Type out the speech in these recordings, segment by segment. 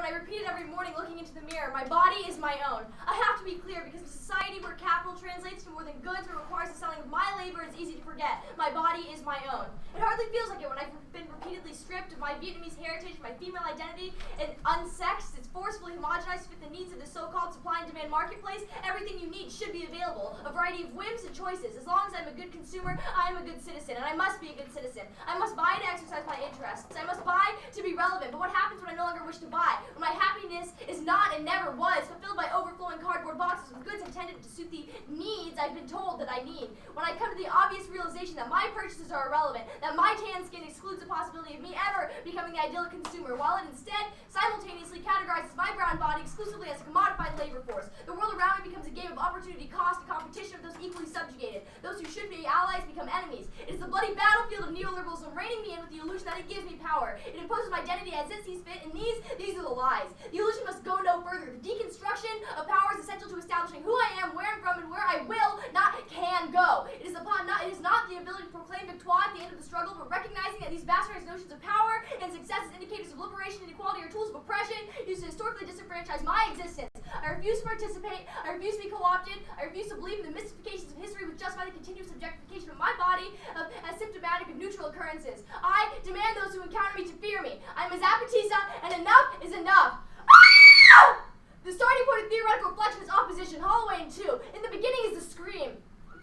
I repeat it every morning looking into the mirror. My body is my own. I have to be clear because in a society where capital translates to more than goods or requires the selling of my labor, it's easy to forget. My body is my own. It hardly feels like it when I've been repeatedly stripped of my Vietnamese heritage, my female identity, and unsexed. It's forcefully homogenized to fit the needs of the so-called supply and demand marketplace. Everything you need should be available. A variety of whims and choices. As long as I'm a good consumer, I am a good citizen, and I must be a good citizen. I must buy to exercise my interests. I must buy to be relevant. But what happens when I no longer wish to buy? When my happiness is not and never was fulfilled by overflowing cardboard boxes with goods intended to suit the needs I've been told that I need. When I come to the obvious realization that my purchases are irrelevant, that my tan skin excludes the possibility of me ever becoming the ideal consumer, while it instead simultaneously categorizes my brown body exclusively as a commodified labor force. The world around me becomes a game of opportunity, cost, and competition of those equally subjugated. Those who should be allies become enemies. It is the bloody battlefield of neoliberalism reining me in with the illusion that it gives me power. It imposes my identity as it sees fit, and these are the lies. The illusion must go no further. The deconstruction of power is essential to establishing who I am, where I'm from, and where I will, not can go. It is not the ability to proclaim victoire at the end of the struggle, but recognizing that these bastardized notions of power and success as indicators of liberation and equality are tools of oppression used to historically disenfranchise my existence. I refuse to participate. I refuse to be co-opted. I refuse to believe in the mystifications of history which justify the continuous objectification of my body as symptomatic of neutral occurrences. I demand those who encounter me to fear me. I'm a Zapatista, and enough is enough. Ah! The starting point of theoretical reflection is opposition, Holloway and 2. In the beginning is the scream.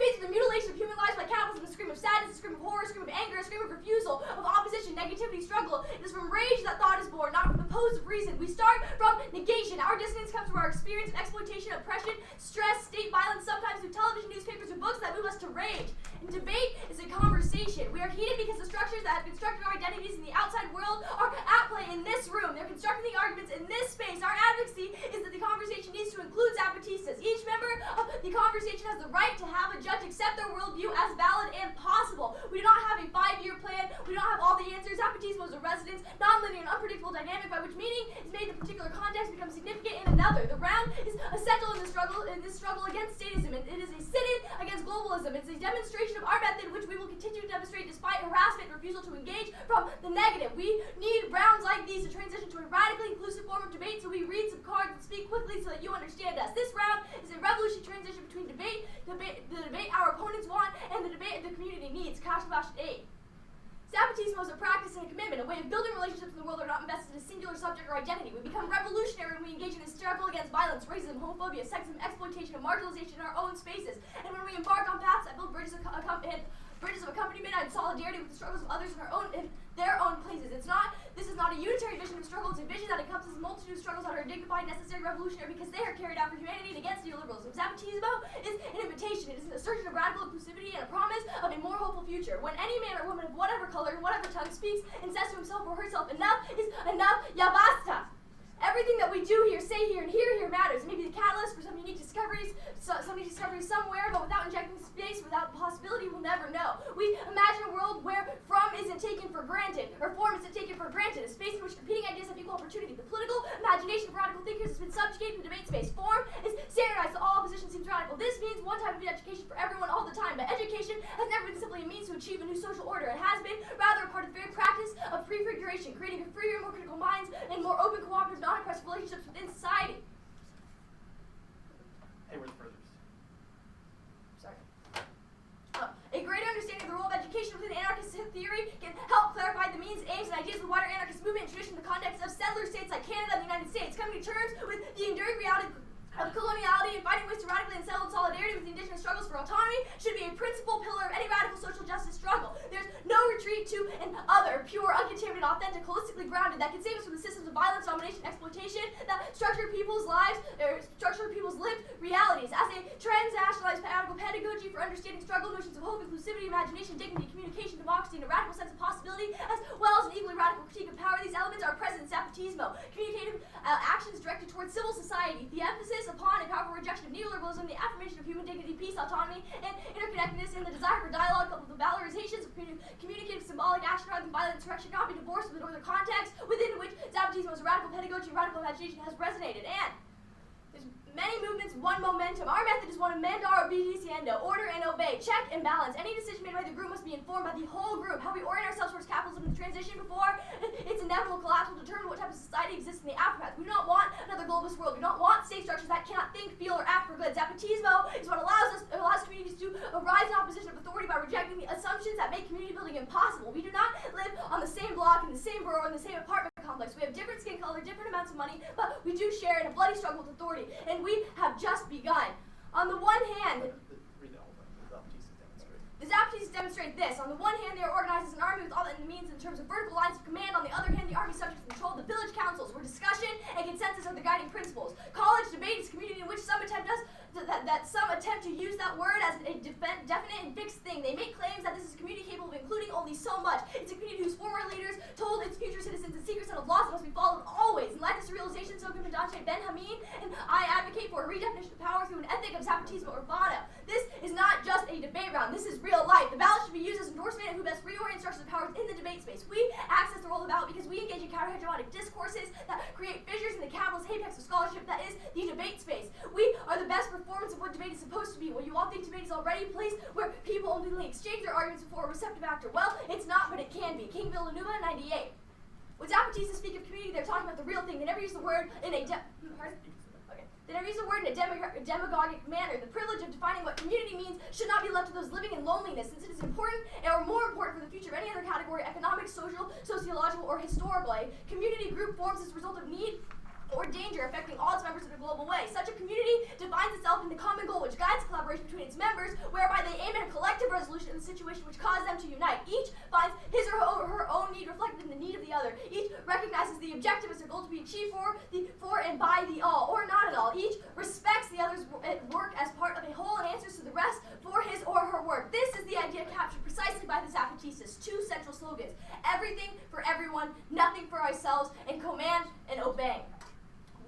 Faced with the mutilation of human lives by capitalism, a scream of sadness, a scream of horror, a scream of anger, a scream of refusal, of opposition, negativity, struggle. It is from rage that thought is born, not from the pose of reason. We start from negation. Our dissonance comes from our experience of exploitation, oppression, stress, state violence, sometimes through television, newspapers, and books that move us to rage. And debate is a conversation. We are heated because the structures that have constructed our identities in the outside world are at play in this room. They're constructing the arguments in this space. Our advocacy is that the conversation needs to include Zapatistas. Each member of the conversation has the right to have a judge accept their worldview as valid and possible. We do not have a 5-year plan. We do not have all the answers. Zapatismo is a resonance, non-linear, and unpredictable dynamic by which meaning is made in a particular context becomes significant in another. The round is essential in this struggle against statism. It is a sit-in against globalism. It's a demonstration of our method, which we will continue to demonstrate despite harassment and refusal to engage from the negative. We need rounds like these to transition to a radically inclusive form of debate, so we read some cards and speak quickly so that you understand us. This round is a revolutionary transition between the debate our opponents want and the debate the community needs. Kashbash 8. Zapatismo is a practice and a commitment, a way of building relationships in the world that are not invested in a singular subject or identity. We become revolutionary when we engage in this struggle against violence, racism, homophobia, sexism, exploitation, and marginalization in our own spaces. And when we embark on paths that build bridges of accompaniment and solidarity with the struggles of others in their own places. This is not a unitary vision of struggle. It's a vision that encompasses a multitude of struggles that are dignified, necessary, revolutionary, because they are carried out for humanity and against neoliberalism. Zapatismo is an invitation. It is an assertion of radical inclusivity and a promise of a more hopeful future. When any man or woman of whatever color and whatever tongue speaks and says to himself or herself, enough is enough, ya basta. Everything that we do here, say here, and hear here matters. Maybe the catalyst for some unique discoveries, somewhere, but without injecting space, without possibility, we'll never know. We imagine a world where from isn't taken for granted, or form isn't taken for granted, a space in which competing ideas have equal opportunity. The political imagination of radical thinkers has been subjugated in the debate space. Form is standardized, so all opposition seems radical. This means one type of education for everyone all the time, but education has never been simply a means to achieve a new social order. It has been rather a part of the very practice of prefiguration, creating a freer, more critical minds, and more open, cooperative, non-oppressive relationships within society. Hayworth Brothers. Sorry. A greater understanding of the role of education within anarchist theory can help clarify the means, aims, and ideas of the wider anarchist movement and tradition in the context of settler states like Canada and the United States. Coming to terms with the enduring reality of coloniality and finding ways to radically unsettle in solidarity with the indigenous struggles for autonomy should be a principal pillar of any radical social justice struggle. There's no retreat to an other, pure, uncontaminated, authentic, holistically grounded, that can save us from the systems of violence, domination, exploitation that structure people's lives, or structure people's lived realities. As a transnationalized pedagogy for understanding struggle, notions of hope, inclusivity, imagination, dignity, communication, democracy, and a radical sense of possibility, as well as an equally radical critique of power, these elements are present in Zapatismo. Communicative actions directed towards civil society, the emphasis upon a powerful rejection of neoliberalism, the affirmation of human dignity, peace, autonomy, and interconnectedness, and the desire for dialogue coupled with the valorizations of communicative symbolic action rather than violent insurrection cannot be divorced from the northern context within which Zapatismo's radical pedagogy and radical imagination has resonated. And there's many movements, one momentum. Our method is one of mandar obediciendo, order and obey, check and balance. Any decision made by the group must be informed by the whole group. How we orient ourselves towards capitalism and transition before its inevitable collapse will determine what type of society exists in the aftermath. We do not assumptions that make community building impossible. We do not live on the same block, in the same borough, in the same apartment complex. We have different skin color, different amounts of money, but we do share in a bloody struggle with authority, and we have just begun. On the one hand, Read the whole thing. The Zapatistas demonstrate. the Zapatistas demonstrate this. On the one hand, they are organized as an army with all that it means in terms of vertical lines of command. On the other hand, the army subjects control the village councils, where discussion and consensus are the guiding principles. College debate is a community in which some attempt to use that word as a definite and fixed thing. They make claims that this is a community capable of including only so much. It's a community whose former leaders told its future citizens a secret set of laws that must be followed always. In light of this realization, so Comandante Ben Hameen and I advocate for a redefinition of power through an ethic of Zapatismo Urbano. This is not just a debate round. This is real life. The ballot should be used as endorsement of who best reorients structures of power in the debate space. We access the role of the ballot because we engage in counter-hegemonic discourses that create fissures in the capitalist apex of scholarship that is the debate space. We are the best performance of what debate is supposed to be. What you all think debate is already a place where people only exchange their arguments before a receptive actor. Well, it's not, but it can be. King Villanova, 98. When Zapatistas speak of community, they're talking about the real thing. They never use the word in a They never use the word in a demagogic manner. The privilege of defining what community means should not be left to those living in loneliness, since it is important, or more important for the future of any other category, economic, social, sociological, or historical. A community group forms as a result of need or danger affecting all its members in a global way. Such a community defines itself in the common goal which guides collaboration between its members, whereby they aim at a collective resolution of the situation which caused them to unite. Each finds his or her own need reflected in the need of the other. Each recognizes the objective as a goal to be achieved for and by the all, or not at all. Each respects the other's work as part of a whole and answers to the rest for his or her work. This is the idea captured precisely by the Zapatistas. Two central slogans: everything for everyone, nothing for ourselves, and command and obey.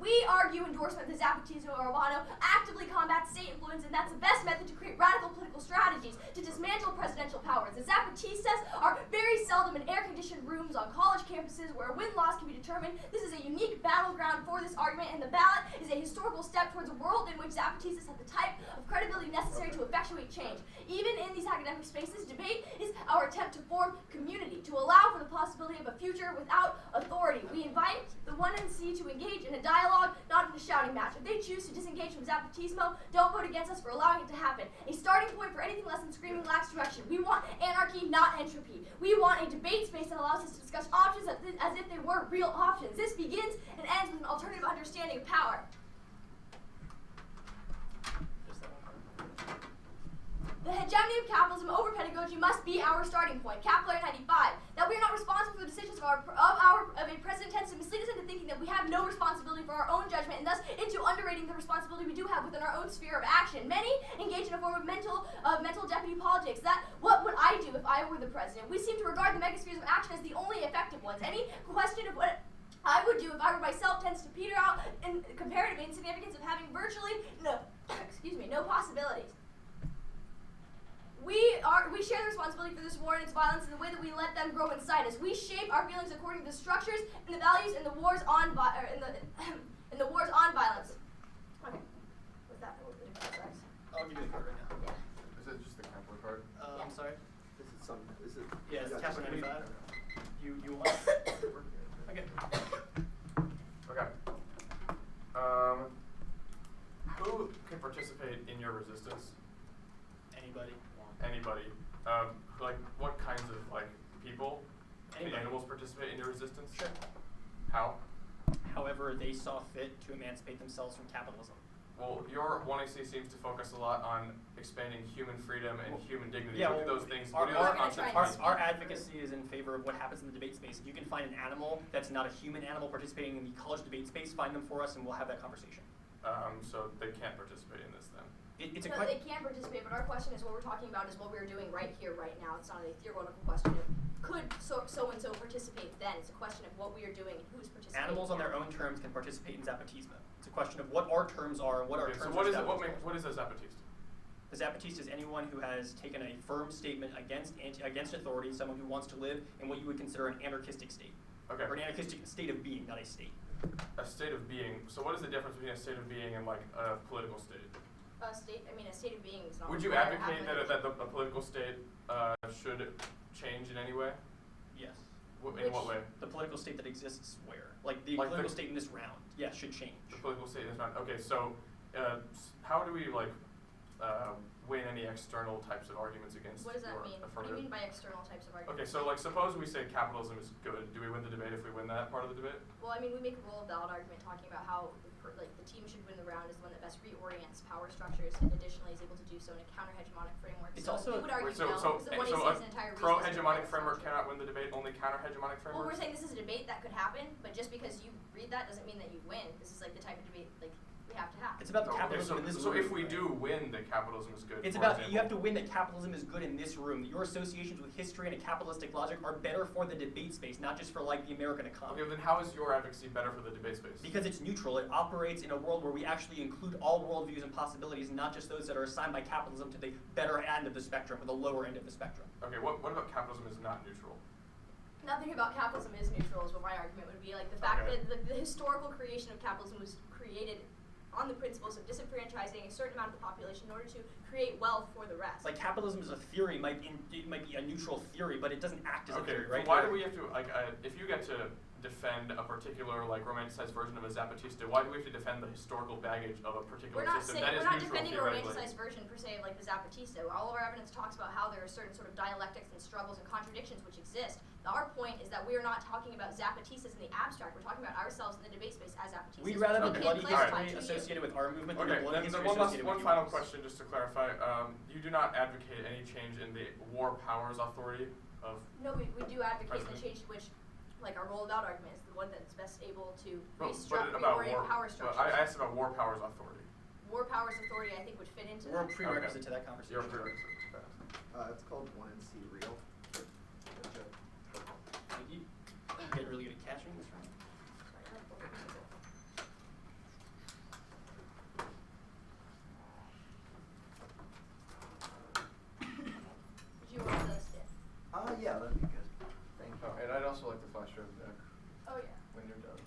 We argue endorsement of the Zapatismo Urbano actively combats state influence, and that's the best method to create radical political strategies to dismantle presidential powers. The Zapatistas are very seldom in air-conditioned rooms on college campuses where win-loss can be determined. This is a unique battleground for this argument, and the ballot is a historical step towards a world in which Zapatistas have the type of credibility necessary to effectuate change. Even in these academic spaces, debate is our attempt to form community, to allow for the possibility of a future without authority. We invite the 1NC to engage in a dialogue, not in a shouting match. If they choose to disengage from Zapatismo, don't vote against us for allowing it to happen. A starting point for anything less than screaming lacks direction. We want anarchy, not entropy. We want a debate space that allows us to discuss options as if they were real options. This begins and ends with an alternative understanding of power. The hegemony of capitalism over pedagogy must be our starting point. Capillary 95. That we are not responsible for the decisions of a president tends to mislead us into thinking that we have no responsibility for our own judgment, and thus into underrating the responsibility we do have within our own sphere of action. Many engage in a form of mental deputy politics. That what would I do if I were the president? We seem to regard the megaspheres of action as the only effective ones. Any question of what I would do if I were myself tends to peter out in comparative insignificance of having virtually no possibilities. We share the responsibility for this war and its violence in the way that we let them grow inside us. We shape our feelings according to the structures and the values in the wars on in the wars on violence. Okay, what's that? I'll give you the card right now. Yeah. Is it just the Kepler card? I'm sorry. Is it? Yeah, it's Kepler 95. You want? Okay. Okay. Who can participate in your resistance? Anybody. Anybody. Like what kinds of people? Anybody. The animals participate in your resistance? Sure. How? However they saw fit to emancipate themselves from capitalism. Well, your 1AC seems to focus a lot on expanding human freedom and human dignity. Yeah, what do those things? Our, What do those our, concepts mean? our advocacy is in favor of what happens in the debate space. If you can find an animal that's not a human animal participating in the college debate space, find them for us and we'll have that conversation. So they can't participate in this then. It's a No, they can participate, but our question is what we're talking about is what we're doing right here, right now. It's not a theoretical question of could so-and-so participate then. It's a question of what we are doing and who's participating. Animals on their own terms can participate in Zapatismo. It's a question of what our terms are and what our terms so are. what is it? What is a Zapatista? The Zapatista is anyone who has taken a firm statement against authority, someone who wants to live in what you would consider an anarchistic state. Okay. Or an anarchistic state of being, not a state. A state of being. So what is the difference between a state of being and like a political state? A state of being is not. Would you advocate that a political state should change in any way? Yes. In what way? The political state that exists where? Like the Like political state in this round, yes, should change. The political state is not okay. So how do we win any external types of arguments against What does that your mean? What do affirmative. you mean by external types of arguments? Okay, so like suppose we say capitalism is good. Do we win the debate if we win that part of the debate? Well, I mean, we make a role of valid argument talking about how the team should win the round is the one that best reorients power structures and additionally is able to do so in a counter-hegemonic framework. It's so also- we would argue Wait, so no, because the 1AC is an entire reason. pro-hegemonic framework cannot win the debate, only counter-hegemonic Well, we're frameworks? saying this is a debate that could happen, but just because you read that doesn't mean that you win. This is like the type of debate like we have to have. It's about the Okay, capitalism in this so room. if we do win that capitalism is good, It's for about, example, you have to win that capitalism is good in this room, that your associations with history and a capitalistic logic are better for the debate space, not just for like the American economy. Okay, then how is your advocacy better for the debate space? Because it's neutral, it operates in a world where we actually include all worldviews and possibilities, not just those that are assigned by capitalism to the better end of the spectrum, or the lower end of the spectrum. Okay, what about capitalism is not neutral? Nothing about capitalism is neutral is what my argument would be. Like the fact Okay. that the historical creation of capitalism was created on the principles of disenfranchising a certain amount of the population in order to create wealth for the rest. Like capitalism as a theory it might be a neutral theory, but it doesn't act as a Okay, theory, right? so why do we have to, like, if you get to defend a particular, like, romanticized version of a Zapatista, why do we have to defend the historical baggage of a particular We're not system? saying That is we're not neutral defending a theoretically. romanticized version per se of like the Zapatista. All of our evidence talks about how there are certain sort of dialectics and struggles and contradictions which exist. Our point is that we are not talking about Zapatistas in the abstract. We're talking about ourselves in the debate space as Zapatistas. We'd rather the We bloody can't clarify history to you. associated with our movement than Okay, the bloody then history one associated with final yours. question just to clarify. You do not advocate any change in the war powers authority of... No, we do advocate the President. change to which, like our roll about argument is the one that's best able to But reorient power structures. I asked about war powers authority. War powers authority, I think, would fit into We're a that. prerequisite to that conversation. Your prerequisite. It's called 1NC Real. Good joke. Thank you. You get really good at catching this round. Did you want this? Yeah, that'd be good. Thank you. Oh, and I'd also like to flash over back Oh yeah. when you're done.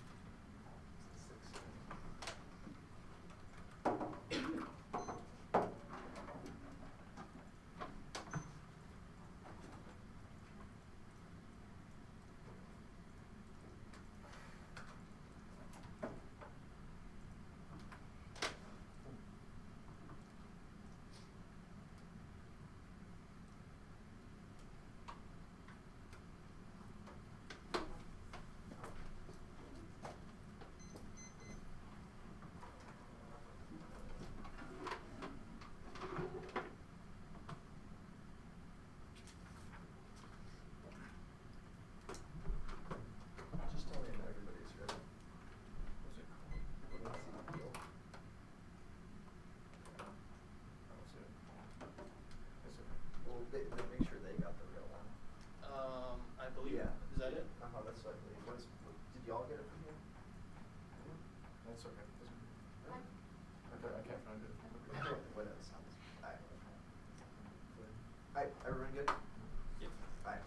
Just tell me when everybody's ready. What's it called? 1NC Real. Well, make sure they got the real one. I believe. Yeah. Is that it? That's what I believe. Did y'all get it from here? That's okay. I can't find it. What else? Alright, everyone good? Yep. Alright.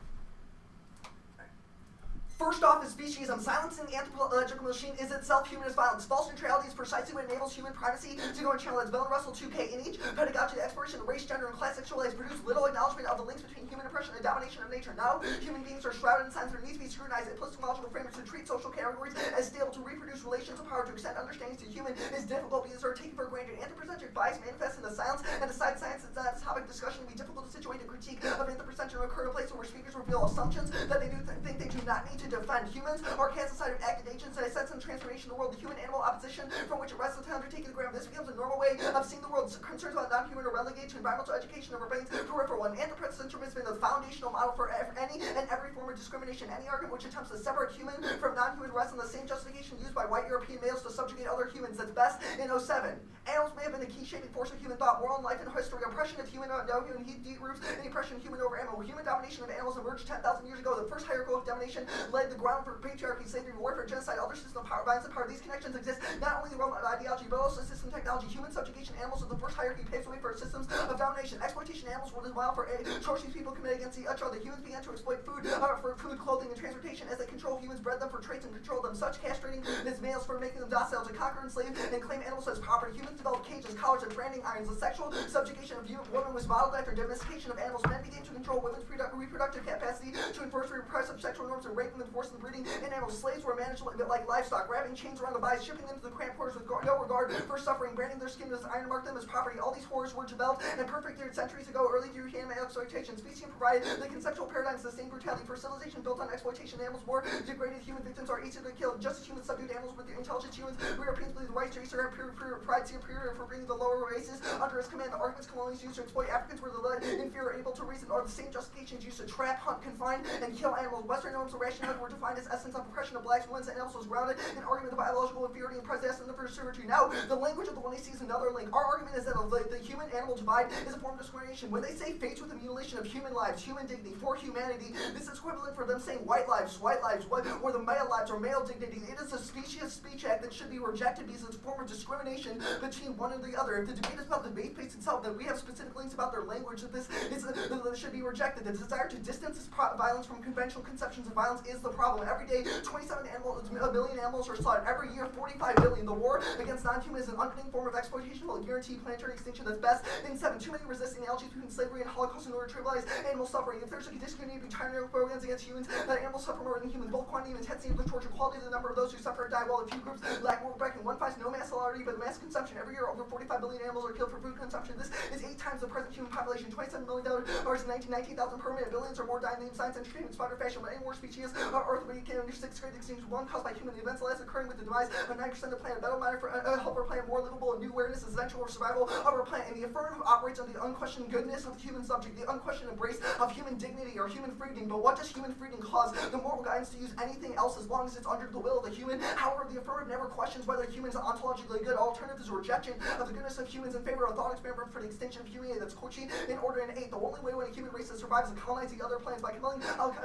First off, is speciesism. Silencing the anthropological machine is itself humanist violence. False neutrality is precisely what enables human privacy to go unchallenged. Bell and Russell 2K in each pedagogy, the exploration of race, gender, and class sexuality has produced little acknowledgement of the links between human oppression and domination of nature. Now, human beings are shrouded in signs that need to be scrutinized. Epistemological frameworks to treat social categories as stable, to reproduce relations of power, to extend understandings to human is difficult because they are taken for granted. Anthropocentric bias manifests in the silence, and aside science is not a topic discussion. It can be difficult to situate a critique of anthropocentric occur in a place where speakers reveal assumptions that they do think they do not need to defend. Humans are cast aside of active agents that a sense of transformation of the world. The human-animal opposition from which it rests to undertake the ground. This becomes a normal way of seeing the world. Concerns about non-human are relegated to environmental education of remains peripheral. And anthropocentrism has been the foundational model for any and every form of discrimination. Any argument which attempts to separate human from non-human rests on the same justification used by white European males to subjugate other humans. That's best in 07. Animals may have been the key shaping force of human thought, moral life, and history. Oppression of human no human deep roots and the oppression of human over animal. Human domination of animals emerged 10,000 years ago. The first hierarchical domination laid the ground for patriarchy, slavery, warfare, genocide, other systems of power, violence, and power. These connections exist not only in the realm of ideology, but also system technology. Human subjugation animals of the first hierarchy paves the way for systems of domination. Exploitation animals were while for atrocities people commit against each other. Humans began to exploit food for food, clothing, and transportation. As they control humans, bred them for traits and control them. Such castrating as males for making them docile to conquer, enslave, and claim animals as property. Humans developed cages, collars, and branding irons. The sexual subjugation of women was modeled after domestication of animals. Men began to control women's reproductive capacity to enforce repressive sexual norms to rape them and force them breeding, and animal slaves were managed like livestock, wrapping chains around the bodies, shipping them to the cramped quarters with no regard for suffering, branding their skin as iron, mark them as property. All these horrors were developed and perfected centuries ago, early through human exploitation. Species provided the conceptual paradigms of the same brutality for civilization built on exploitation. Animals more degraded, human victims are easier to kill. Just as humans subdued animals with their intelligence, humans, we Europeans believe the white race are pride superior for bringing the lower races under his command. The arguments colonials used to exploit Africans were the inferior, able to reason, are the same justifications used to trap, hunt, confine, and kill animals. Western norms of rationality were defined as essence of oppression of blacks, women, and animals was grounded in argument of biological inferiority and possessed in the first servitude. Now, the language of the one they see is another link. Our argument is that the human-animal divide is a form of discrimination. When they say fates with the mutilation of human lives, human dignity, for humanity, this is equivalent for them saying white lives, or the male lives, or male dignity. It is a specious speech act that should be rejected because it's a form of discrimination between one and the other. If the debate is about the debate space itself, then we have specific links about their language that this should be rejected. The desire to distance this violence from conventional conceptions of violence is the problem. Every day, 27 billion animals are slaughtered. Every year, 45 billion. The war against non-human is an unending form of exploitation will guarantee planetary extinction that's best in 7. Too many resisting analogies between slavery and Holocaust in order to trivialize animal suffering. If there's a discontinuity between tyrannical programs against humans, that animals suffer more than humans. Both quantity and intensity of the torture, quality of the number of those who suffer or die, while a few groups lack more back, and one finds no mass salary but mass consumption. Every year, over 45 billion animals are killed for food consumption. This is 8 times the present human population. 27 million dollars in 19,000 per minute. Billions or more dying in science, entertainment, spot, or fashion. But any more species Earth will be in your 6th grade extinction. One caused by human events, the last occurring with the demise of 9% of the planet. Better matter for help our planet more livable, and new awareness is essential for survival of our planet. And the affirmative operates on the unquestioned goodness of the human subject, the unquestioned embrace of human dignity or human freedom. But what does human freedom cause? The moral guidance to use anything else as long as it's under the will of the human. However, the affirmative never questions whether humans are ontologically good. Alternative is a rejection of the goodness of humans in favor of a thought experiment for the extinction of humanity that's coaching in order and 8. The only way when a human race survives is to colonize the other planets by compelling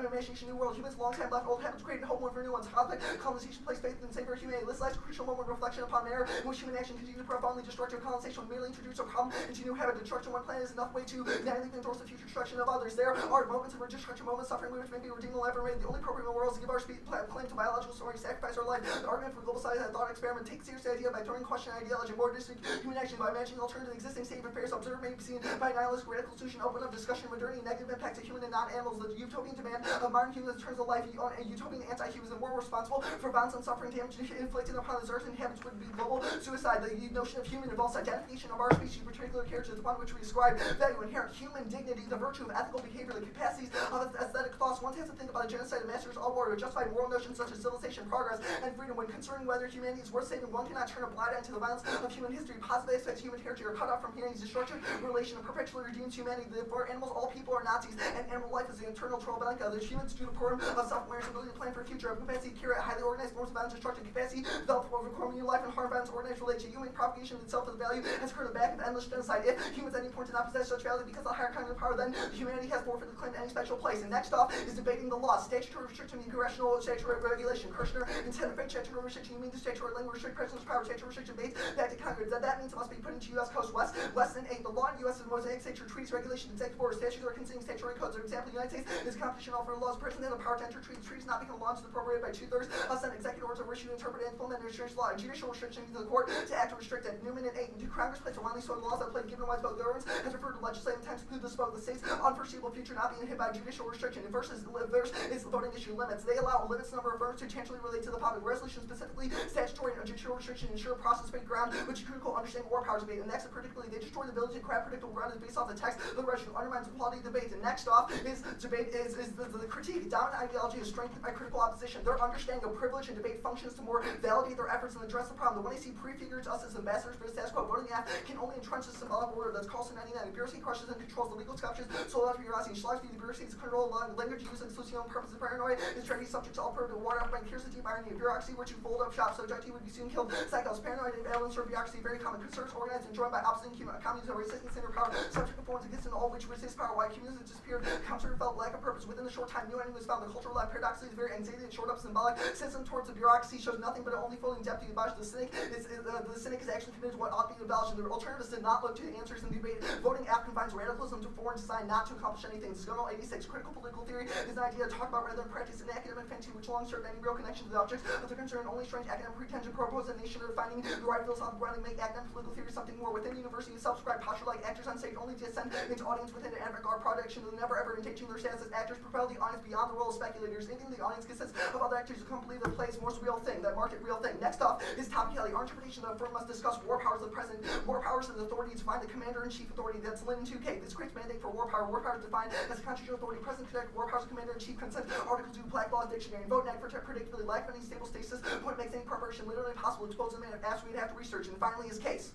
imagination new world. Humans long time left old habits created hope for new ones. Conflict, colonization, place faith in savor of humanity. This last crucial moment of reflection upon manner in which human action continues to profoundly destructive colonization will merely introduce a problem into new habit. Destruction of one planet is enough way to nightly endorse the future destruction of others. There are moments of destruction, moments suffering which may be redeemed and ever made. The only appropriate in the world is to give our claim to biological story, sacrifice our life. The argument for global science and thought experiment takes serious idea by throwing question ideology, more distant human action by imagining alternative to the existing state of affairs. Observe may be seen by nihilist radical solution, open up discussion, modernity, negative impacts of human and non-animals. The utopian demand of modern humans in terms of life, and utopian anti-humans and more responsible for violence and suffering damage inflicted upon this earth and inhabitants would be global suicide. The notion of human involves identification of our species, particular characters, the one which we ascribe value, inherent human dignity, the virtue of ethical behavior, the capacities of aesthetic thoughts. One has to think about a genocide of masters all war to justify moral notions such as civilization, progress, and freedom. When concerning whether humanity is worth saving, one cannot turn a blind eye to the violence of human history. Positive aspects of human heritage are cut off from humanity's destruction, relation, and perpetually redeems humanity. For animals, all people are Nazis, and animal life is the eternal Trollbanka. The humans do the program of self-awareness, ability to plan for a future, of capacity to curate highly organized forms of violence, destruction, capacity developed for recording new life and harm, violence, organized related to human propagation itself as value, has occurred the back of endless genocide. If humans at any point do not possess such value because of the higher kind of power, then humanity has forfeited the claim to any special place. And next off is debating the law. Statutory restriction means congressional statutory regulation. Kirshner intended fake statutory restriction means the statutory language restrict president's power. Statutory restriction based back to Congress. That means it must be put into U.S. Coast West, less than 8. The law in U.S. is mosaic statute treaties, regulations, executive orders, statutes, or considering statutory codes. For example, the United States is competition offer laws. President has the power to enter treaties. Treaties not become laws appropriated by 2/3 of Senate executive orders are issued, interpreted, and implemented insurance law. And judicial restriction means the court to act to restrict it. Newman and 8. And Congress plays a widely spoken laws that play given wise both governments has referred to legislative intent to include the spoke. The state's unforeseeable future not being hit by judicial restriction. And verse is the voting issue limits. They allow limits the number of firms to tangibly relate to the public. Resolution specifically statutory and judicial restriction ensure process-based ground which is critical understanding or powers debate. And next, particularly, they destroy the ability to craft predictable ground based off the text. The resolution undermines the quality of debate. And next off is debate is the critique. Dominant ideology is strengthened by critical opposition. Their understanding of privilege and debate functions to more validate their efforts and address the problem. The one they see prefigures us as ambassadors for the status quo. Voting act can only entrench the symbolic order that's called 99. The bureaucracy crushes and controls the legal structures. So after bureaucracy, schlogs the bureaucracy's control language use and solution purposes paranoid is trying to be subject to all purpose water up and here's the deep irony of bureaucracy where you fold up shop subject would be soon killed. Psychos, paranoid and violence for bureaucracy, very common concerns organized and joined by opposite human communities are resisting center power, subject performance against all which resist power. Why communities disappeared, counter felt lack of purpose. Within a short time, new enemy was found. The cultural life paradoxically is very anxiety and short up symbolic. System towards the bureaucracy shows nothing but only folding depth to abolish. The cynic is actually committed to what ought to be abolished. And the alternatives did not look to the answers in the debate. Voting act confines radicalism to foreign design, not to accomplish anything. Sconal 86, critical political theory is an idea to talk about rather than practice an academic fantasy which long served any real connection to the objects of the concern. Only strange academic pretension propose a nation of finding the right philosophical grounding, make academic political theory something more. Within the university, self-described posture like actors on stage only descend into audience within an avant-garde production and never ever engaging their status as actors propel the audience beyond the role of speculators. Anything the audience consists of other actors who come believe that play is more real thing, that market real thing. Next up is topicality. Our interpretation of the firm must discuss war powers of the president, war powers of the authority to find the commander-in-chief authority. That's Lin 2K. This creates mandate for war power. War power is defined as a constitutional authority. President connect war powers of commander-in-chief consent. Article 2 Black Laws Dictionary. And vote and act for predictability. Lack of any stable stasis. Point makes any preparation literally impossible. Exposes a man of apps we'd have to research. And finally his case.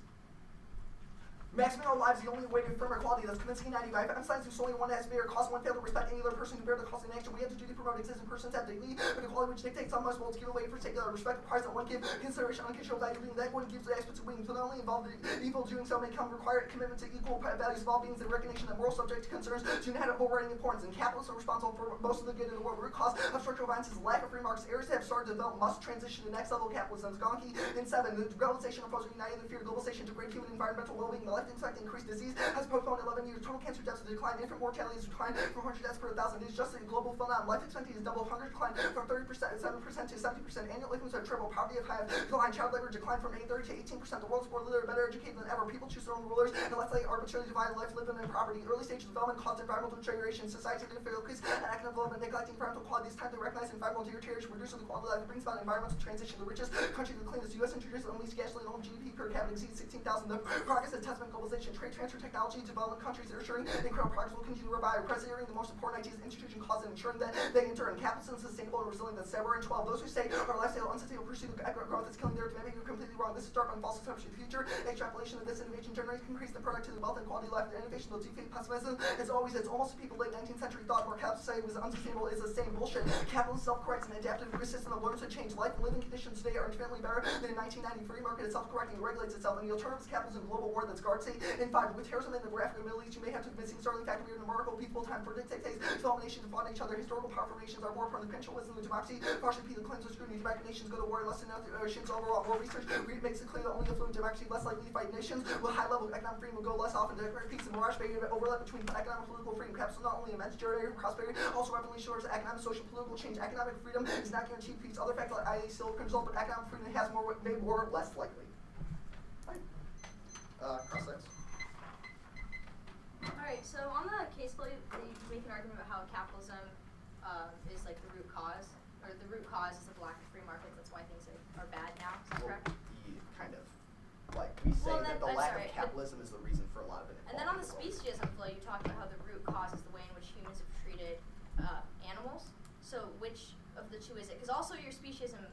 Maximum our lives, the only way to affirm equality. That's convincing 95. Emphasizing who solely one has to bear cause one fail to respect any other person who bear the cost in action. We have to duty promote existing persons have dignity, but equality which dictates some must give away for sake of respect, prize that one give, consideration, unconditional value, being that one gives the aspects of wings. To not only involve the evil doing so may come require a commitment to equal values of all beings and recognition that moral subject concerns do not have overriding importance. And capitalists are responsible for most of the good in the world. Root cause of structural violence is lack of free markets. Areas that have started to develop must transition to next level capitalism. Gonki in 7. The globalization opposing united in the fear of globalization to great human environmental well-being. The life expectancy increased disease has postponed 11 years. Total cancer deaths have declined. Infant mortality has declined from 100 deaths per 1,000. It is just a global phenomenon. Life expectancy has doubled. Hunger declined from 30%, 7% to 70%. Annual incomes have tripled. Poverty have declined. Child labor declined from 30 to 18%. The world's more literate, better educated than ever. People choose their own rulers and less likely arbitrarily divide life lived in poverty. Early stage development caused environmental deterioration. Society difficulties and economic development, neglecting environmental quality. It's time to recognize environmental deterioration, reducing the quality of life, brings about environmental transition. The richest country, the cleanest. U.S. introduced the only gasoline home GDP per capita exceeds 16,000. The progress of testament globalization, trade transfer, technology, development countries are assuring incredible progress will continue to revive. Preserving the most important ideas, institution cause and ensuring that they enter in capitalism sustainable and resilient. That's 7 and 12. Those who say our lifestyle unsustainable pursue the economic growth that's killing their demand, you're completely wrong. This is dark on false assumption. The future extrapolation of this innovation generates increase the productivity, wealth, and quality of life. The innovation will defeat pessimism. As always, it's almost people late 19th century thought more capitalist society was unsustainable is the same bullshit. Capitalism self-corrects and adaptive system that learns to change. Life and living conditions today are infinitely better than in 1990. Free market is self-correcting and regulates itself. And the alternative is capitalism, global war that's guardsy. In 5, with terrorism in the Africa and Middle East, you may have to convince startling fact we are in a remarkable peaceful time for dictates, developed nations to fund each other. Historical power formations are more prone to potential wisdom than democracy. Partially the claims of scrutiny. Democratic nations go to war less than nations overall. More research makes it clear that only affluent democracy less likely to fight nations. With high level economic freedom will go less often. Democratic peace and mirage overlap between economic and political freedom. Capitalism not only immense generator prosperity, also rapidly shores economic, social, political change. Economic freedom is not guaranteed peace. Other factors like IA still can result, but economic freedom has more made war less likely. Right. Cross-legs. Alright, so on the case study, you make an argument about how capitalism is like the root cause, or the root cause is the lack of free markets, that's why things are bad now, is that correct? Kind of. Like, we say Well, that then- the lack sorry, of capitalism is the reason for a lot of inequality. And then on the in world. speciesism flow, you talk about how the root cause is the way in which humans have treated animals. So which of the two is it? Because also your speciesism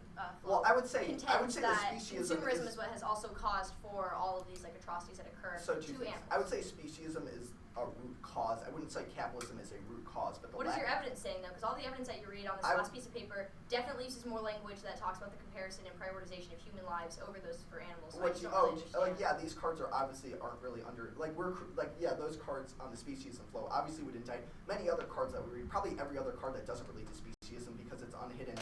flow Well, I would say contends the that speciesism consumerism is is what has also caused for all of these like atrocities that occur so to two things. animals. I would say speciesism is a root cause. I wouldn't say capitalism is a root cause, but the What is lack your evidence saying though? Because all the evidence that you read on this last piece of paper definitely uses more language that talks about the comparison and prioritization of human lives over those for animals. So I What just you, don't really understand. yeah, these cards are obviously aren't really under those cards on the speciesism flow obviously would indict many other cards that we read. Probably every other card that doesn't relate to speciesism because it's unhidden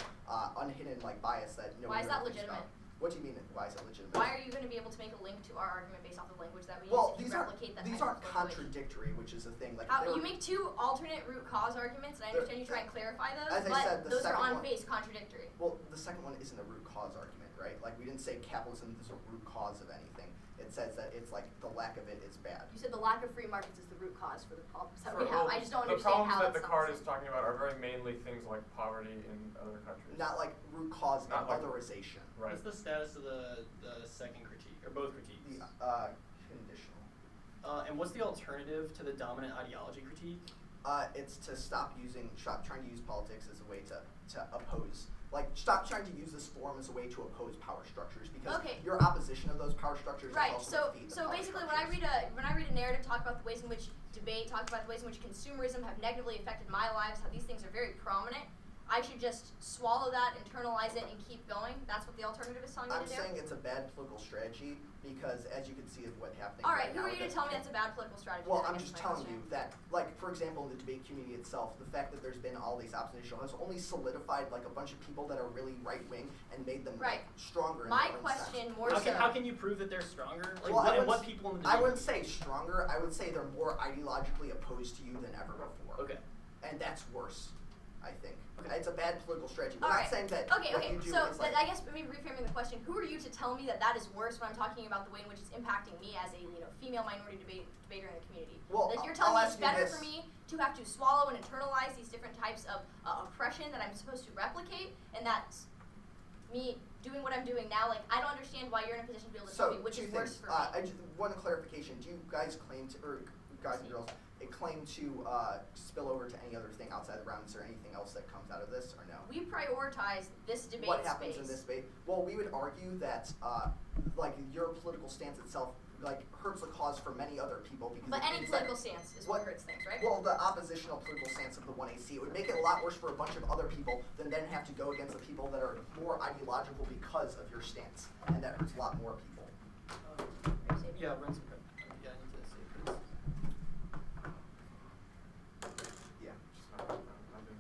like bias that Why is that thinks legitimate? about. What do you mean? Why is it legitimate? Why are you going to be able to make a link to our argument based off the language that we Well, use these to aren't replicate that these type aren't of language? contradictory, which is the thing. Like You make two alternate root cause arguments, and I understand you try and clarify those, as I but said, the those are second on one- face contradictory. Well, the second one isn't a root cause argument, right? Like we didn't say capitalism is a root cause of anything. It says that it's like the lack of it is bad. You said the lack of free markets is the root cause for the problems that For- we have. well, I just don't the understand problems how that that's the not card the is same. talking about are very mainly things like poverty in other countries. Not like root cause Not of like- otherization. Right. What's the status of the second critique, or both critiques? The conditional. And what's the alternative to the dominant ideology critique? It's to stop trying to use politics as a way to oppose. Like, stop trying to use this forum as a way to oppose power structures because Okay. your opposition of those power structures is Right. also So defeat the so power basically, structures. when I read a narrative talk about the ways in which debate, talk about the ways in which consumerism have negatively affected my lives, how these things are very prominent, I should just swallow that, internalize it, and keep going. That's what the alternative is telling me I'm to do. saying it's a bad political strategy because, as you can see, of what's happening. All right. Who now are you to that- tell me that's a bad political strategy? Well, then, I I'm guess just is my telling question. you that, like, for example, in the debate community itself, the fact that there's been all these opposition has only solidified, like, a bunch of people that are really right-wing and made them Right. stronger in My their own question sense. more How can you prove that they're stronger? Like, Well, what people in the I debate? wouldn't say stronger. I would say they're more ideologically opposed to you than ever before. Okay. And that's worse. I think. It's a bad political strategy. We're All not right. saying that Okay, what okay. you do So is like... I guess maybe reframing the question: who are you to tell me that that is worse when I'm talking about the way in which it's impacting me as a female minority debater in the community? Well, Like you're telling I'll me it's ask you better this. for me to have to swallow and internalize these different types of oppression that I'm supposed to replicate, and that's me doing what I'm doing now. Like I don't understand why you're in a position to be able to tell me which is worse for me. I just one clarification. Do you guys claim to, or guys and girls, claim to spill over to any other thing outside the rounds, or anything else that comes out of this, or no? We prioritize this debate What happens space. in this debate? Well, we would argue that like your political stance itself like hurts the cause for many other people because. But it any means that- political stance is what hurts things, right? Well, the oppositional political stance of the 1AC, it would make it a lot worse for a bunch of other people than then have to go against the people that are more ideological because of your stance, and that hurts a lot more people. Yeah, run some credit. Yeah, I need to save this. Yeah. Just not doing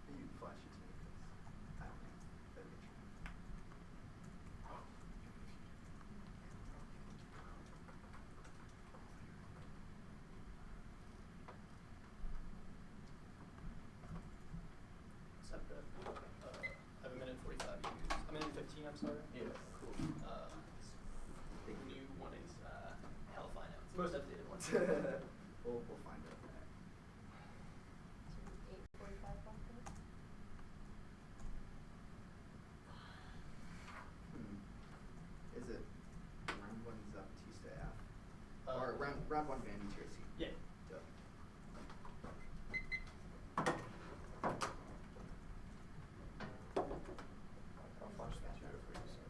You flash it to me. I don't know. That'd be true. Is that good? I have a minute 45 to use. A minute 15, I'm sorry. Yeah, cool. The new one is Hellfire now. It's the most updated one. We'll find it. Is it round one Zapatista F? Or round one Vandy Tracy? Yeah. Duh. I'll flash that too if we just.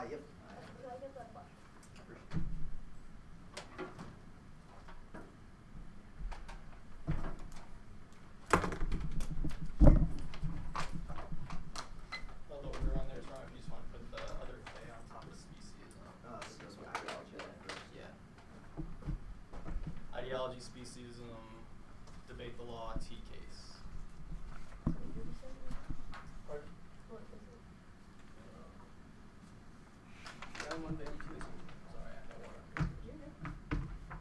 Yep. Could I get that flash? Well, the order on there is wrong. If you just want to put the other K on top of species. So this one ideology first. Yeah. Ideology, speciesism, debate the law, T case. Pardon? Round one, Vandy Tracy. Sorry, I have water. You're good.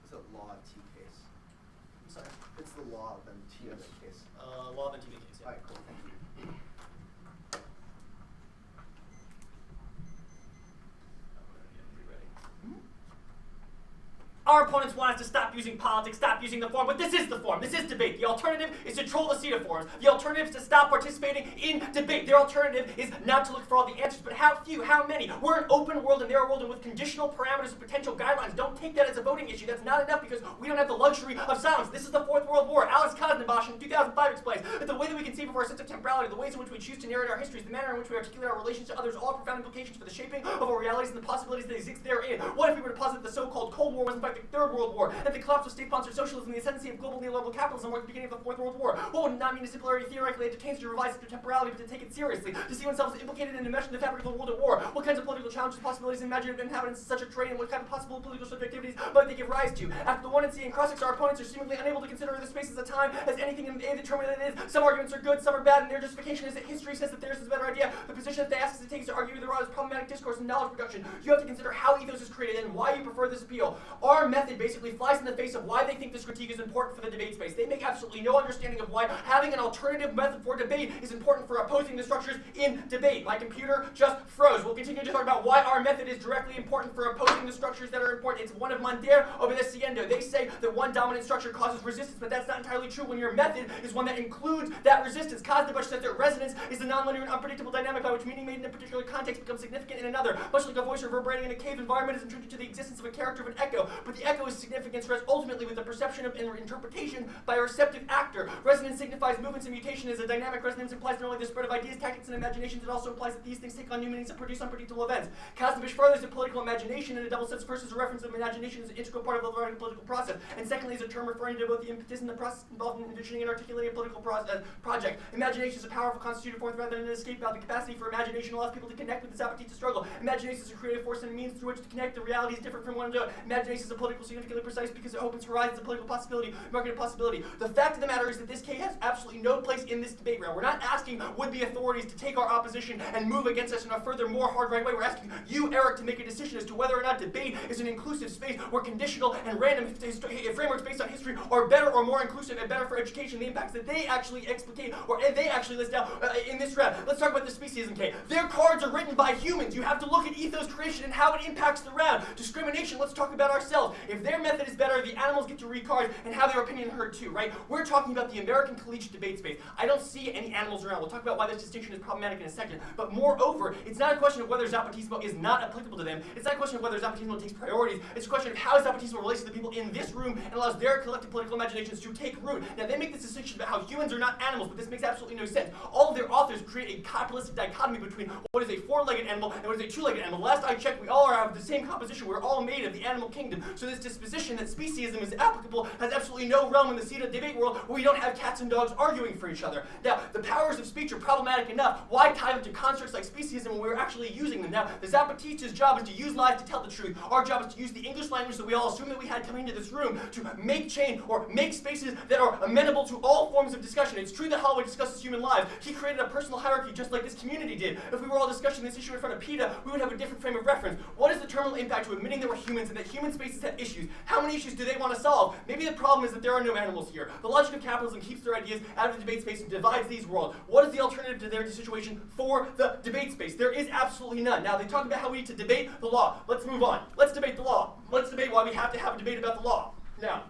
It's a law of T case. I'm sorry. It's the law of the T Yes. case. Law of the TV case. Yeah. Alright, cool, thank you. Our opponents want us to stop using politics, stop using the form, but this is the form. This is debate. The alternative is to troll the CETA forums. The alternative is to stop participating in debate. Their alternative is not to look for all the answers, but how few, how many. We're an open world and they're a world, and with conditional parameters and potential guidelines. Don't take that as a voting issue. That's not enough because we don't have the luxury of silence. This is the Fourth World War. Alex Kosnebash in 2005 explains that the way that we conceive of our sense of temporality, the ways in which we choose to narrate our histories, the manner in which we articulate our relations to others, all have profound implications for the shaping of our realities and the possibilities that exist therein. What if we were to posit that the so-called Cold War was in fact climactic Third World War, that the collapse of state-sponsored socialism and the ascendancy of global neoliberal capitalism marked the beginning of the Fourth World War. What would not mean to simply theoretically entertain to revise their temporality, but to take it seriously, to see oneself as implicated and enmeshed in the fabric of the world at war? What kinds of political challenges, possibilities, and imaginative inhabitants of such a terrain, and what kind of possible political subjectivities might they give rise to? After the one and seeing crossings, our opponents are seemingly unable to consider the space as a time as anything indeterminate it is. Some arguments are good, some are bad, and their justification is that history says that theirs is a better idea. The position that they ask us to take is to argue either is problematic discourse and knowledge production. You have to consider how ethos is created and why you prefer this appeal. Our method basically flies in the face of why they think this critique is important for the debate space. They make absolutely no understanding of why having an alternative method for debate is important for opposing the structures in debate. My computer just froze. We'll continue to talk about why our method is directly important for opposing the structures that are important. It's one of Mondaire obedeciendo. They say that one dominant structure causes resistance, but that's not entirely true when your method is one that includes that resistance. Cosnebush says that resonance is the nonlinear and unpredictable dynamic by which meaning made in a particular context becomes significant in another. Much like a voice reverberating in a cave environment is intrinsic to the existence of a character of an echo, but the echo is significance rests ultimately with the perception of and interpretation by a receptive actor. Resonance signifies movements and mutation as a dynamic. Resonance implies not only the spread of ideas, tactics, and imaginations, it also implies that these things take on new meanings and produce unpredictable events. Cosnebush furthers the political imagination in a double sense. First, as a reference of imagination as an integral part of the political process, and secondly, as a term referring to both the impetus and the process involved in envisioning and articulating a political project. Imagination is a powerful constitutive force rather than an escape valve. The capacity for imagination allows people to connect with the Zapatista struggle. Imagination is a creative force and a means through which to connect. The reality is different from one another. Imagination is a political significantly precise because it opens horizons of political possibility, market possibility. The fact of the matter is that this case has absolutely no place in this debate round. We're not asking would-be authorities to take our opposition and move against us in a further, more hard-right way. We're asking you, Eric, to make a decision as to whether or not debate is an inclusive space where conditional and random frameworks based on history are better or more inclusive and better for education. The impacts that they actually explicate or they actually list out in this round. Let's talk about the speciesism case. Their cards are written by humans. You have to look at ethos creation and how it impacts the round. Discrimination, let's talk about ourselves. If their method is better, the animals get to read cards and have their opinion heard too, right? We're talking about the American collegiate debate space. I don't see any animals around. We'll talk about why this distinction is problematic in a second. But moreover, it's not a question of whether Zapatismo is not applicable to them. It's not a question of whether Zapatismo takes priorities. It's a question of how Zapatismo relates to the people in this room and allows their collective political imaginations to take root. Now, they make this distinction about how humans are not animals, but this makes absolutely no sense. All of their authors create a capitalistic dichotomy between what is a four-legged animal and what is a two-legged animal. Last I checked, we all have the same composition. We're all made of the animal kingdom. So this disposition that speciesism is applicable has absolutely no realm in the CETA debate world where we don't have cats and dogs arguing for each other. Now, the powers of speech are problematic enough. Why tie them to constructs like speciesism when we're actually using them? Now, the Zapatista's job is to use lies to tell the truth. Our job is to use the English language that we all assume that we had coming into this room to make change or make spaces that are amenable to all forms of discussion. It's true that Holloway discusses human lives. He created a personal hierarchy just like this community did. If we were all discussing this issue in front of PETA, we would have a different frame of reference. What is the terminal impact to admitting that we're humans and that human spaces have issues? How many issues do they want to solve? Maybe the problem is that there are no animals here. The logic of capitalism keeps their ideas out of the debate space and divides these worlds. What is the alternative to their situation for the debate space? There is absolutely none. Now, they talk about how we need to debate the law. Let's move on. Let's debate the law. Let's debate why we have to have a debate about the law. Now,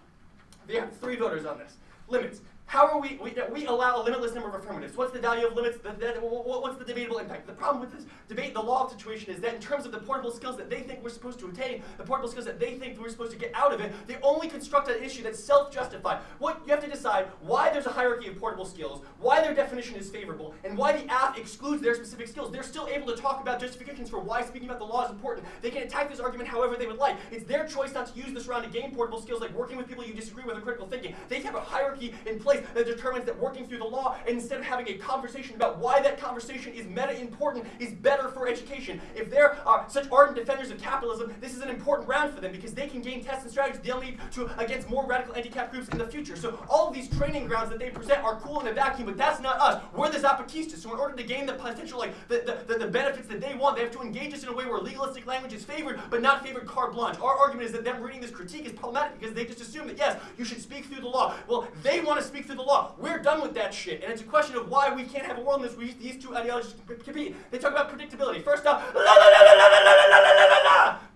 they have 3 voters on this. Limits. How are we allow a limitless number of affirmatives? What's the value of limits? What's the debatable impact? The problem with this debate, the law situation, is that in terms of the portable skills that they think we're supposed to attain, the portable skills that they think we're supposed to get out of it, they only construct an issue that's self-justified. What you have to decide why there's a hierarchy of portable skills, why their definition is favorable, and why the app excludes their specific skills. They're still able to talk about justifications for why speaking about the law is important. They can attack this argument however they would like. It's their choice not to use this round to gain portable skills like working with people you disagree with or critical thinking. They have a hierarchy in place that determines that working through the law, and instead of having a conversation about why that conversation is meta-important, is better for education. If there are such ardent defenders of capitalism, this is an important round for them because they can gain tests and strategies they'll need to against more radical anti-cap groups in the future. So all of these training grounds that they present are cool in a vacuum, but that's not us. We're the Zapatistas. So in order to gain the potential, like the benefits that they want, they have to engage us in a way where legalistic language is favored, but not favored carte blanche. Our argument is that them reading this critique is problematic because they just assume that, yes, you should speak through the law. Well, they want to speak through the law. We're done with that shit. And it's a question of why we can't have a world in this where these two ideologies compete. They talk about predictability. First off,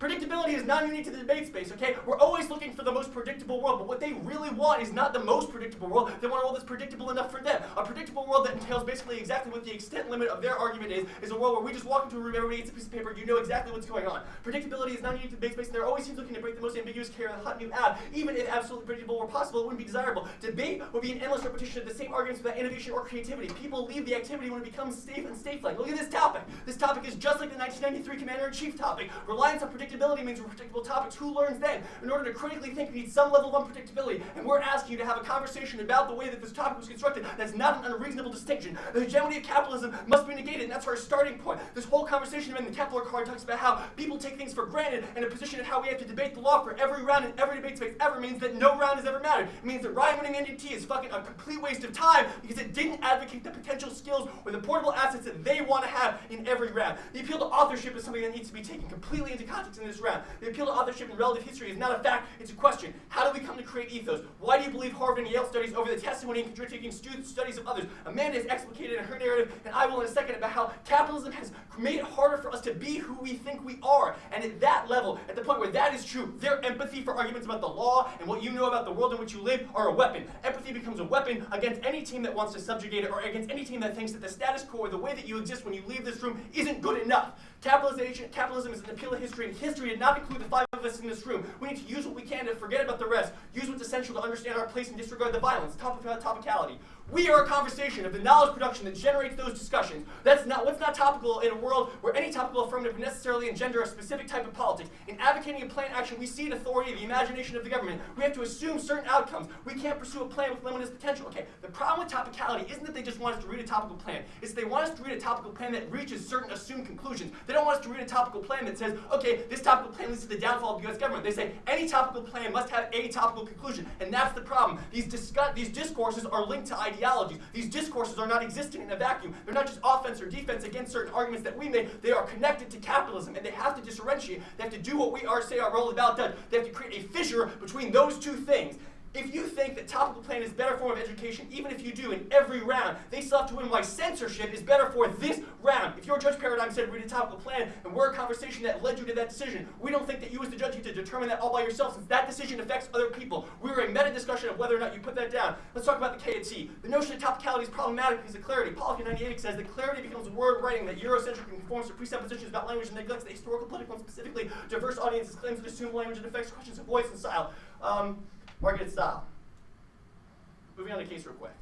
predictability is not unique to the debate space, okay? We're always looking for the most predictable world, but what they really want is not the most predictable world. They want a world that's predictable enough for them. A predictable world that entails basically exactly what the extent limit of their argument is a world where we just walk into a room, everybody gets a piece of paper, you know exactly what's going on. Predictability is not unique to the debate space, and they're always looking to break the most ambiguous carrot of the hot new app. Even if absolutely predictable were possible, it wouldn't be desirable. Debate would be an endless repetition of the same arguments without innovation or creativity. People leave the activity when it becomes safe and state-like. Look at this topic. This topic is just like the 1993 Commander-in-Chief topic. Reliance on predictability Predictability means predictable topics. Who learns then? In order to critically think, you need some level of unpredictability. And we're asking you to have a conversation about the way that this topic was constructed. That's not an unreasonable distinction. The hegemony of capitalism must be negated, and that's our starting point. This whole conversation in the Kepler card talks about how people take things for granted, and a position of how we have to debate the law for every round in every debate space ever means that no round has ever mattered. It means that Ryan winning NDT is fucking a complete waste of time because it didn't advocate the potential skills or the portable assets that they want to have in every round. The appeal to authorship is something that needs to be taken completely into context in this round. The appeal to authorship in relative history is not a fact, it's a question. How do we come to create ethos? Why do you believe Harvard and Yale studies over the testimony and contradicting studies of others? Amanda is explicated in her narrative, and I will in a second, about how capitalism has made it harder for us to be who we think we are. And at that level, at the point where that is true, their empathy for arguments about the law and what you know about the world in which you live are a weapon. Empathy becomes a weapon against any team that wants to subjugate it, or against any team that thinks that the status quo or the way that you exist when you leave this room isn't good enough. Capitalism is an appeal to history, and history did not include the five of us in this room. We need to use what we can to forget about the rest. Use what's essential to understand our place and disregard the violence. Topicality. We are a conversation of the knowledge production that generates those discussions. That's not what's not topical in a world where any topical affirmative would necessarily engender a specific type of politics. In advocating a planned action, we see an authority, the imagination of the government. We have to assume certain outcomes. We can't pursue a plan with limitless potential. Okay, the problem with topicality isn't that they just want us to read a topical plan. It's that they want us to read a topical plan that reaches certain assumed conclusions. They don't want us to read a topical plan that says, okay, this topical plan leads to the downfall of the U.S. government. They say any topical plan must have a topical conclusion, and that's the problem. These discourses are linked to ideologies. These discourses are not existing in a vacuum. They're not just offense or defense against certain arguments that we make. They are connected to capitalism, and they have to differentiate. They have to do what we say our role of the ballot does. They have to create a fissure between those two things. If you think that topical plan is a better form of education, even if you do in every round, they still have to win why censorship is better for this round. If your judge paradigm said read a topical plan, and we're a conversation that led you to that decision, we don't think that you as the judge need to determine that all by yourself, since that decision affects other people. We're a meta discussion of whether or not you put that down. Let's talk about the K and T. The notion of topicality is problematic because of clarity. Pollock in 98 says that clarity becomes a word writing that Eurocentric and conforms to presuppositions about language and neglects the historical, political, and specifically diverse audiences claims that assume language and affects questions of voice and style. Market style. Moving on to case real quick.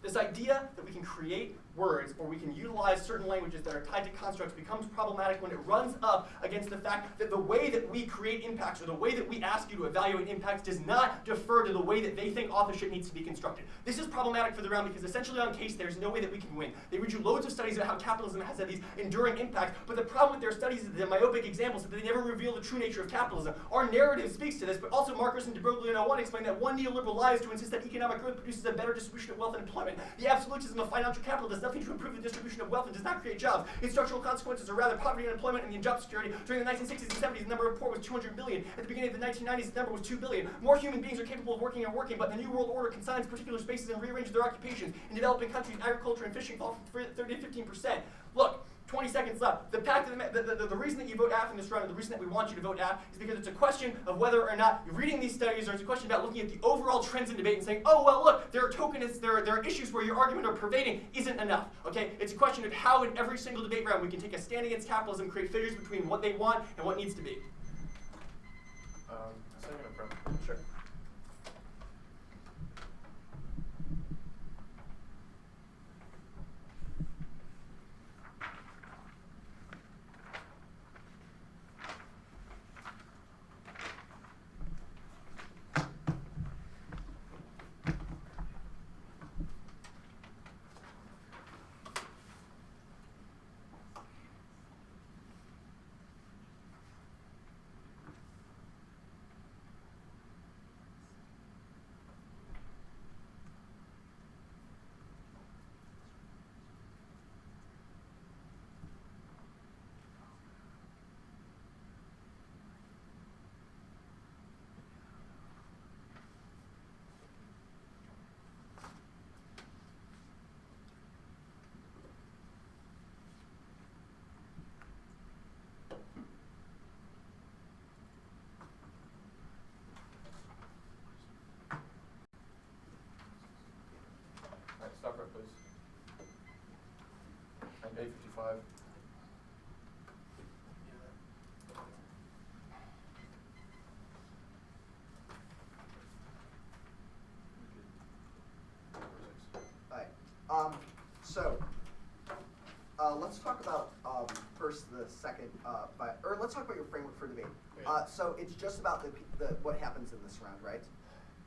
This idea that we can create words or we can utilize certain languages that are tied to constructs becomes problematic when it runs up against the fact that the way that we create impacts or the way that we ask you to evaluate impacts does not defer to the way that they think authorship needs to be constructed. This is problematic for the round because essentially on case there's no way that we can win. They read you loads of studies about how capitalism has had these enduring impacts, but the problem with their studies is the myopic examples that they never reveal the true nature of capitalism. Our narrative speaks to this, but also Marcus and DeBroglie in 01 explain that one neoliberal lie is to insist that economic growth produces a better distribution of wealth and employment. The absolutism of financial capital does nothing to improve the distribution of wealth and does not create jobs. Its structural consequences are rather poverty, unemployment, and job security. During the 1960s and 70s, the number of poor was 200 million. At the beginning of the 1990s, the number was 2 billion. More human beings are capable of working, but the New World Order consigns particular spaces and rearranges their occupations. In developing countries, agriculture and fishing fall from 30 to 15%. Look, 20 seconds left. The reason that you vote AF in this round, and the reason that we want you to vote AF, is because it's a question of whether or not you're reading these studies, or it's a question about looking at the overall trends in debate and saying, oh, well, look, there are tokenists, there are issues where your argument or pervading isn't enough. Okay? It's a question of how in every single debate round we can take a stand against capitalism, create fissures between what they want and what needs to be. Second approach. Sure. Alright, stop right, please. And 8:55. second, or let's talk about your framework for debate. Great. So it's just about the what happens in this round, right?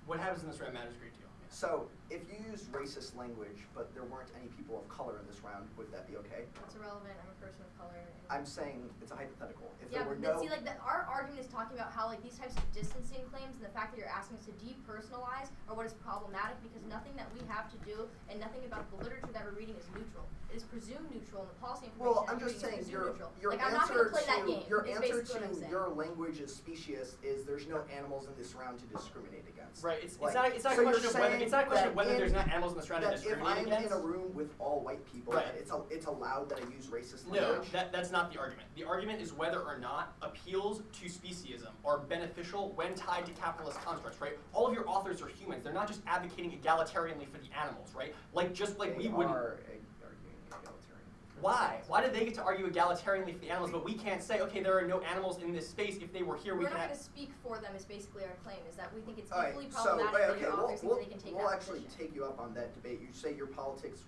What happens in this round matters a great deal. So if you used racist language, but there weren't any people of color in this round, would that be okay? That's irrelevant. I'm a person of color. I'm saying it's a hypothetical. If Yeah, there were but no, see, like our argument is talking about how like these types of distancing claims and the fact that you're asking us to depersonalize are what is problematic because nothing that we have to do and nothing about the literature that we're reading is neutral. It is presumed neutral, and the policy information well, that I'm we're just reading saying is presumed your neutral. Like I'm not answer gonna play that to game. your is answer basically what I'm to saying. your language is specious is there's no animals in this round to discriminate against. Right. It's Like, not a so question you're of whether saying it's not a question of that whether in- there's not animals in this round to That if discriminate I'm against. in a room with all white people, Right. that it's allowed that I use racist No, language. that's not the argument. The argument is whether or not appeals to speciesism are beneficial when tied to capitalist constructs, right? All of your authors are humans. They're not just advocating egalitarianly for the animals, right? Just like we They wouldn't. are arguing egalitarian. Why? Why do they get to argue egalitarianly for the animals, but we can't say, okay, there are no animals in this space. If they were here, we We're could not have. going to speak for them. Is basically our claim. Is that we think it's All right, equally so problematic that okay, your authors think that they can take we'll that actually position. take you up on that debate. You say your politics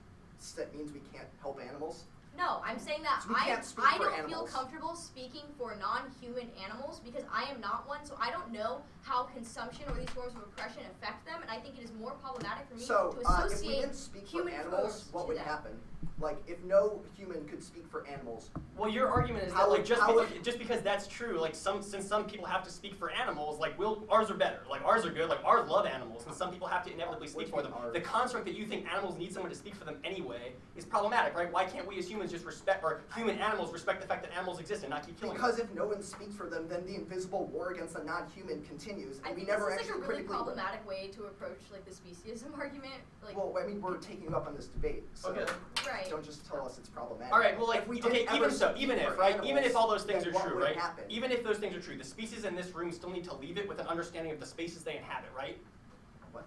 means we can't help animals. No, I'm saying that So we can't speak I for don't feel animals. comfortable speaking for non-human animals because I am not one, so I don't know how consumption or these forms of oppression affect them, and I think it is more problematic for me So to if we associate didn't speak for human animals, forms what to would them. happen? Like if no human could speak for animals, Well, your argument is How that like would- just because that's true, like since some people have to speak for animals, like ours are better, like ours are good, like ours love animals, and some people have to inevitably speak for them. Ours. The construct that you think animals need someone to speak for them anyway is problematic, right? Why can't we as humans just respect, or human animals respect the fact that animals exist and not keep killing because them? if no one speaks for them, then the invisible war against the non-human continues, I and we think never this is actually like a really critically. problematic way to approach like the speciesism argument. Like, Well, I mean, we're taking you up on this debate, so Okay. right. don't just tell us it's problematic. All right, well, like, if we okay, didn't even ever so, speak even if, for right, even if animals, all those things then are what true, would right, happen? even if those things are true, the species in this room still need to leave it with an understanding of the spaces they inhabit, right? What?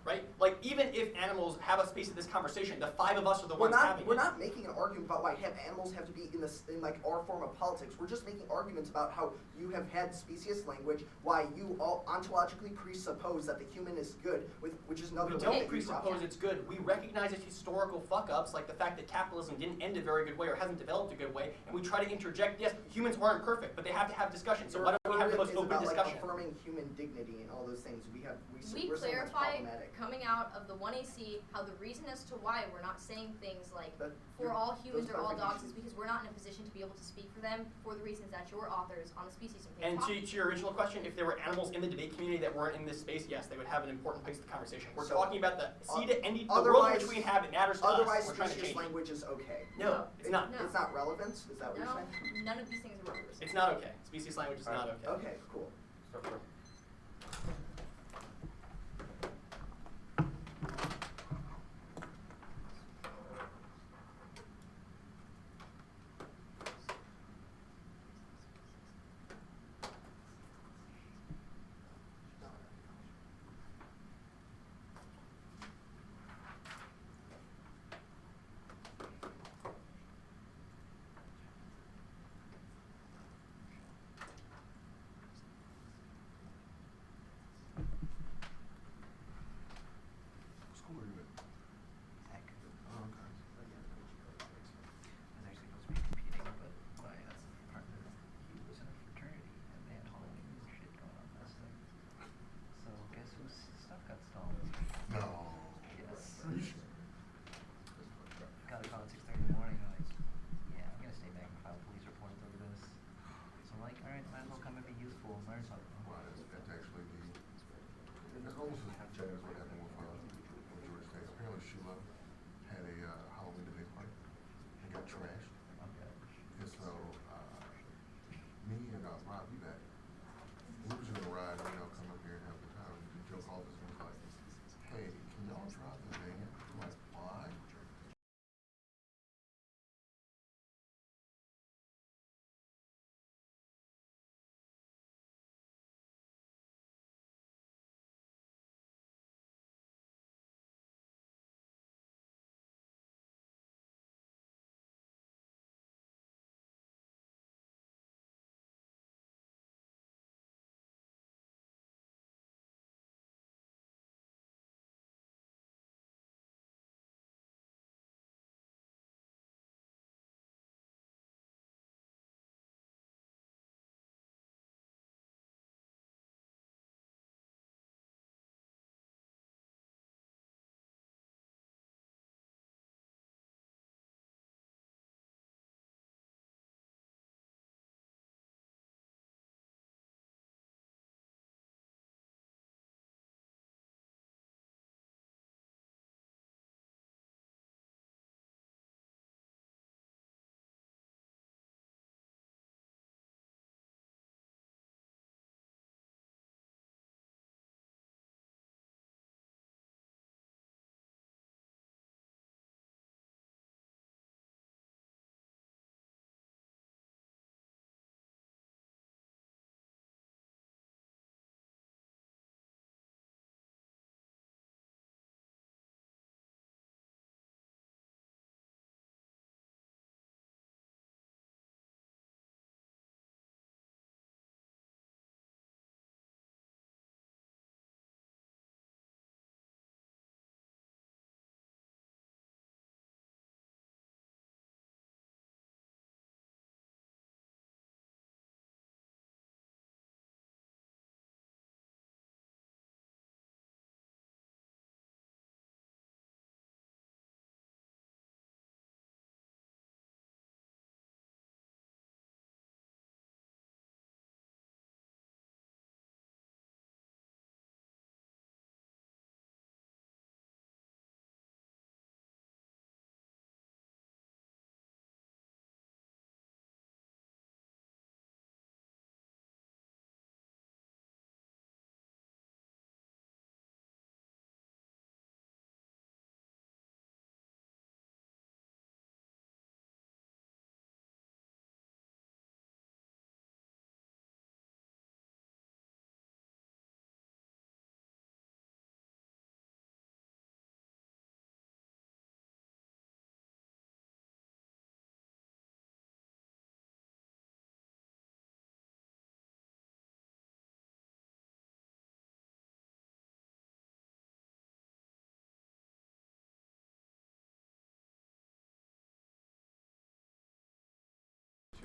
Right? Like, even if animals have a space in this conversation, the five of us are the We're ones having not. We're it. not making an argument about why animals have to be in like our form of politics. We're just making arguments about how you have had specious language, why you all ontologically presuppose that the human is good, which is another. We way don't that you presuppose drop. it's good. We recognize its historical fuck-ups, like the fact that capitalism didn't end a very good way or hasn't developed a good way, and we try to interject, yes, humans aren't perfect, but they have to have discussion, so why don't we have the most Is open about, discussion? Like, affirming human dignity and all those things. We We're saying that's clarify problematic. coming out of the 1AC how the reason as to why we're not saying things like But for all humans those or all dogs clarifications- is because we're not in a position to be able to speak for them for the reasons that your authors on the species page And talk. to your original question, if there were animals in the debate community that weren't in this space, yes, they would have an important place in the conversation. We're So, talking about the the world in otherwise- which we inhabit matters to us. Otherwise, We're trying to specious change it. language is okay. No, it's not. No. It's not relevant. Is that what you're No, saying? none of these things are relevant. It's not okay. Species language is not okay. Okay, cool. What school are you at? Tech. Oh, okay. I was actually supposed to be competing, but my partner, he was in a fraternity, and they had Halloween and shit going on last night. So guess whose stuff got stolen? No. Yes. Are you sure? Got a call at 6:30 in the morning. I'm like, yeah, I'm gonna stay back and file police reports over this. So I'm like, all right, might as well come and be useful and learn something. Wow, that's actually the. It's almost as bad as what happened with Georgia State. Apparently, Sheila had a Halloween debate party and got trashed. Okay. And so, me and Rob, we back. We was gonna ride, come up here and have a good time. And Joe called us and was like, "Hey, can y'all drive the van?" I'm like, "Why?"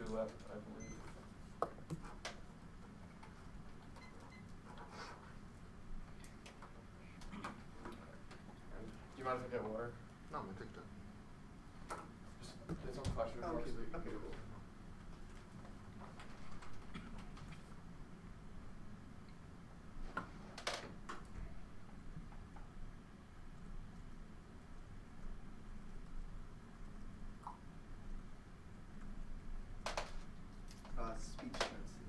2 left, I believe. Do you mind if I get water? No, I'm gonna take that. Just, it's on flash. Oh, okay, okay, cool. Speech fluency.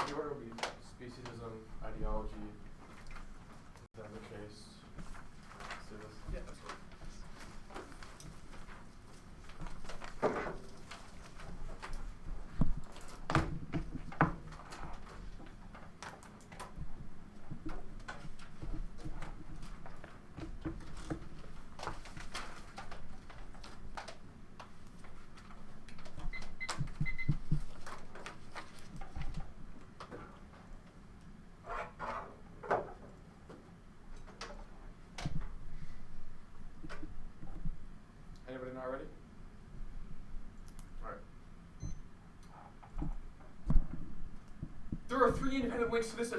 The order will be speciesism, ideology. Is that the case? Let's do this. Yeah, that's right. Anybody not ready? Alright. There are 3 independent links to this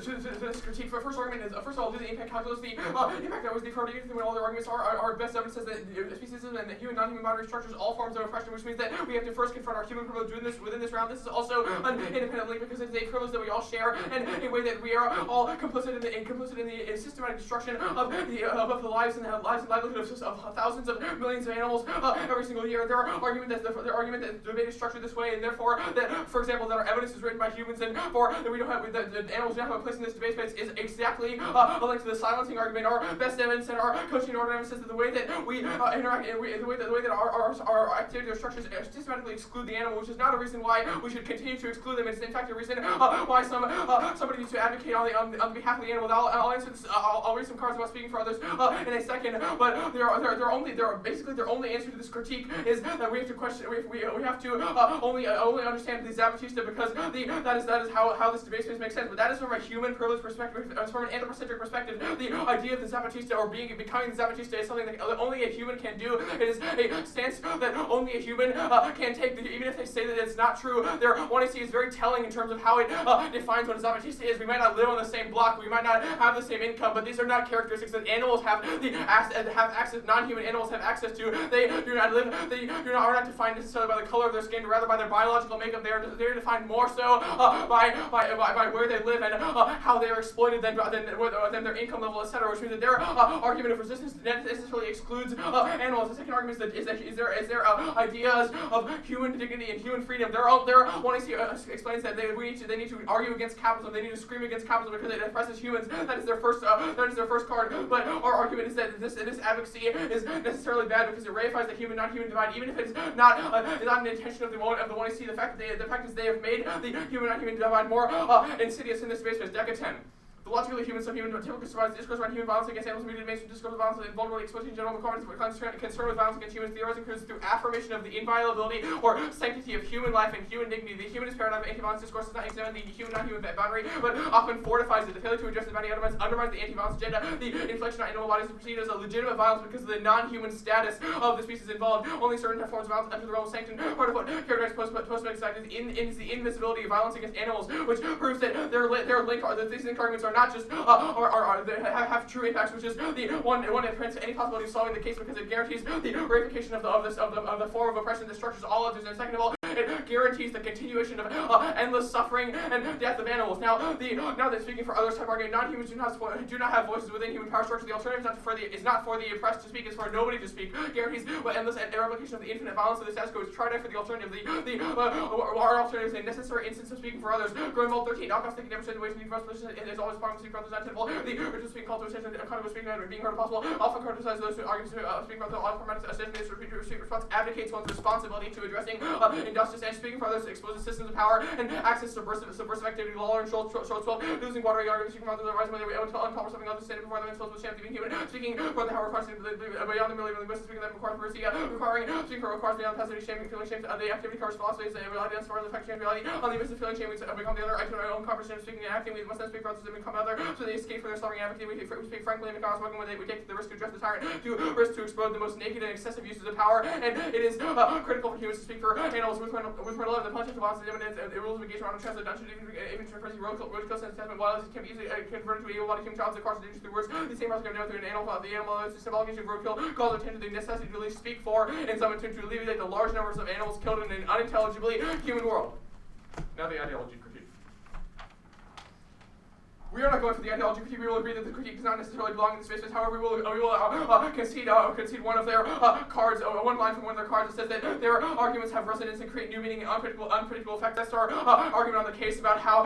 critique. For first argument is first of all, do the impact calculus. The impact that was the priority when all their arguments are best evidence says that speciesism and the human non-human boundary structures all forms of oppression, which means that we have to first confront our human privilege within this round. This is also an independent link because it's a privilege that we all share, and a way that we are all complicit in the systematic destruction of the lives and livelihood of thousands of millions of animals every single year. Their argument that the debate is structured this way, and therefore that, for example, that our evidence is written by humans, and for that we don't have that the animals don't have a place in this debate space is exactly a link to the silencing argument. Our best evidence and our coaching order evidence says that the way that we interact, and the way that our activity or structures systematically exclude the animal, which is not a reason why we should continue to exclude them. It's in fact a reason why somebody needs to advocate on behalf of the animal. I'll answer this. I'll read some cards about speaking for others in a second. But their only answer to this critique is that we have to question. We have to only understand the Zapatista because that is how this debate space makes sense. But that is from a human privilege perspective. From an anthropocentric perspective, the idea of the Zapatista or becoming the Zapatista is something that only a human can do. It is a stance that only a human can take. Even if they say that it's not true, their what I see is very telling in terms of how it defines what a Zapatista is. We might not live on the same block, we might not have the same income, but these are not characteristics that animals have access. Non-human animals have access to. They do not live. They are not defined necessarily by the color of their skin, but rather by their biological makeup. They are defined more so by where they live and how they are exploited than their income level, etc. Which means that their argument of resistance necessarily excludes animals. The second argument is there ideas of human dignity and human freedom. One explains that they need to argue against capitalism. They need to scream against capitalism because it oppresses humans. That is their first card. But our argument is that this advocacy is necessarily bad because it reifies the human non-human divide, even if it is not an intention of the one I see. The fact is they have made the human non-human divide more insidious in this space. Deca 10. The logically human, subhuman, typically survives discourse around human violence against animals, immediately based on discourse of violence and vulnerability, exposing general requirements, concern with violence against humans, theorizing through affirmation of the inviolability or sanctity of human life and human dignity. The humanist paradigm of anti-violence discourse does not examine the human non-human boundary, but often fortifies it. The failure to address the boundary undermines the anti-violence agenda. The infliction on animal bodies is perceived as a legitimate violence because of the non-human status of the species involved. Only certain forms of violence enter the realm of sanctum. Part of what characterizes post-medic society is the invisibility of violence against animals, which proves that these linked arguments are not just they have true impacts, which is the one that prevents any possibility of solving the case because it guarantees the reification of the form of oppression that structures all others. And second of all, It guarantees the continuation of endless suffering and death of animals. Now that speaking for others type argument, non-humans do not have voices within human power structure. The alternative is not for the oppressed to speak, it's for nobody to speak. Guarantees endless replication of the infinite violence of the status quo. Is tried out for the alternative. Our alternative is a necessary instance of speaking for others. Growing Bold 13, Alcott's thinking never said the ways to need for us position is always part of speaking for others not tenable. The original speaking call to attention, economical speaking and being heard impossible. Often criticize those who argue speaking for others, all formatted as this repeat response abdicates one's responsibility to addressing injustice and speaking for others exposes systems of power and access to subversive activity. Lawler and Schultz 12, losing watery arguments, speaking for others, otherwise when they were unpopular something others standing before them and with shame to being human, speaking for the power requires beyond the merely linguistic, speaking that requires mercy, speaking for requires beyond passivity, shame, feeling shame, the activity covers philosophies, reality, as far as affection and reality, on the basis of feeling shame, we become the other, I to our own conversation, speaking and acting, we must then speak for others to become other, so they escape from their suffering advocacy, we speak frankly and become spoken when we take the risk to address the tyrant, to risk to explode the most naked and excessive uses of power, and it is critical for humans to speak for animals with love, the punishment of violence, the evidence, the rules of engagement on translate, even transferring roadkill sense testament, while it can be easily converted to able-bodied human child, the course of dangerous through words, the same process can be done through an animal, the animal is a symbolic issue of roadkill, calls attention to the necessity to at least speak for, and some intent to alleviate the large numbers of animals killed in an unintelligibly human world. Now the ideology critique. We are not going for the ideology critique. We will agree that the critique does not necessarily belong in the spaces. However, we will concede one of their cards, one line from one of their cards that says that their arguments have resonance and create new meaning and unpredictable effect. That's our argument on the case about how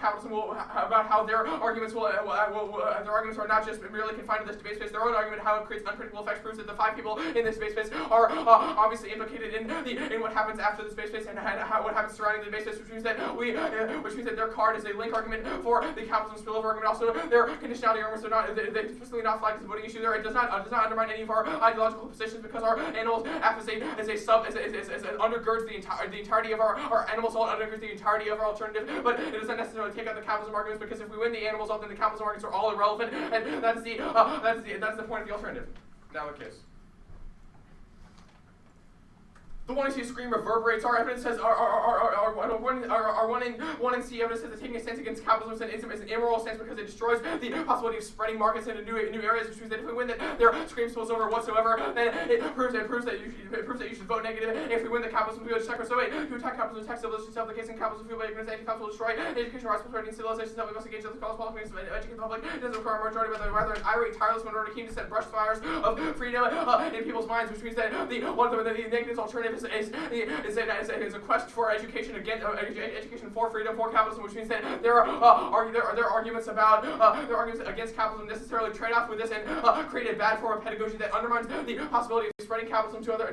capitalism will, about how their arguments their arguments are not just merely confined to this debate space. Their own argument, how it creates unpredictable effects, proves that the 5 people in this debate space are obviously implicated in what happens after the debate space and what happens surrounding the debate space, which means that their card is a link argument for the capitalism spillover argument. Also, their conditionality arguments are not they explicitly not flagged as a voting issue. There, it does not undermine any of our ideological positions because our animals act as undergirds the entirety of our animal soul, undergirds the entirety of our alternative. But it doesn't necessarily take out the capitalism arguments because if we win the animals, then the capitalism arguments are all irrelevant, and that's the point of the alternative. Now the case. The 1 in C scream reverberates. Our evidence says our 1 in C evidence says that taking a stance against capitalism is an immoral stance because it destroys the possibility of spreading markets into new areas, which means that if we win that their scream spills over whatsoever, then it proves that you should vote negative. If we win the capitalism, we go to check so wait, to attack capitalism, attack civilization, self the case in capitalism, fueled by ignorance, anti-capital destroy education rights, prosperity, and civilization, we must engage in the cause politics and educate the public. It doesn't require a majority, but rather an irate, tireless minority keen to set brush fires of freedom in people's minds, which means that the negative alternative is a quest for education education for freedom, for capitalism, which means that their arguments against capitalism necessarily trade off with this and create a bad form of pedagogy that undermines the possibility of spreading capitalism to other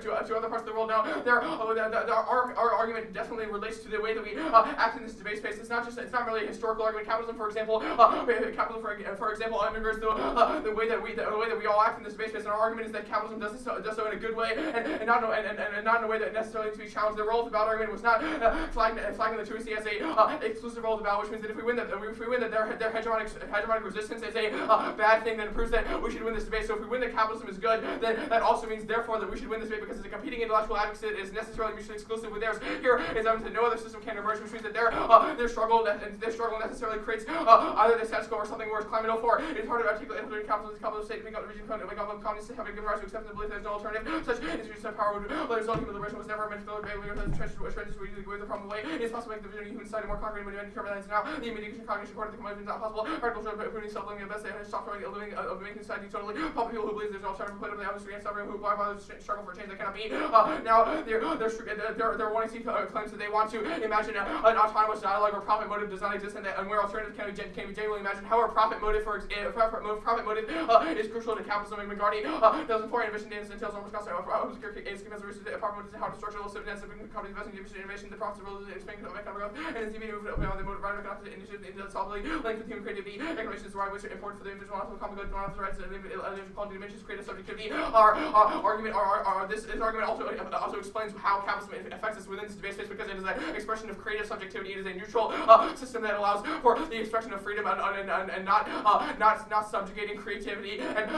parts of the world. Now, our argument definitely relates to the way that we act in this debate space. It's not merely a historical argument. Capitalism, for example, undergirds the way that we all act in this debate space. And our argument is that capitalism does so in a good way and not in a way that necessarily needs to be challenged. The role of the ballot argument was not flagging the 2C as a exclusive role of the ballot, which means that if we win that their hegemonic resistance is a bad thing, then it proves that we should win this debate. So if we win that capitalism is good, then that also means therefore that we should win this debate because it's a competing intellectual advocacy that is necessarily mutually exclusive with theirs. Here is evidence that no other system can emerge, which means that their struggle necessarily creates either the status quo or something worse. Climate 04. It is hard to articulate infiltrating capitalism state, make up the region, make up communists having given rise to accept and believe there's no alternative. Such institutions of power would result in liberation was never meant to fill the problem away. It is possible to make the vision of human society more concrete when you determine that now the immediate cognition according to the command is not possible. Article show proving self-living the best they have stopped living of making society totally. Public people who believe there's no alternative, put them in the atmosphere and suffering, who blind by the struggle for change that cannot be. Now they're wanting to claims that they want to imagine an autonomous dialogue where profit motive does not exist and where alternatives can be genuinely imagined. However, profit motive is crucial to capitalism. And McGarty 2004 innovation data entails almost constant profit motive how to structure those companies investing in innovation, the profitability, expanding of economic growth, and it's even moved beyond the mode of right economic initiative into the solidly linked with human creativity. Innovation is the right which are important for the individual, also common good, non-office rights, and quality dimensions, creative subjectivity. Our argument also explains how capitalism affects us within this debate space because it is an expression of creative subjectivity. It is a neutral system that allows for the expression of freedom and not subjugating creativity and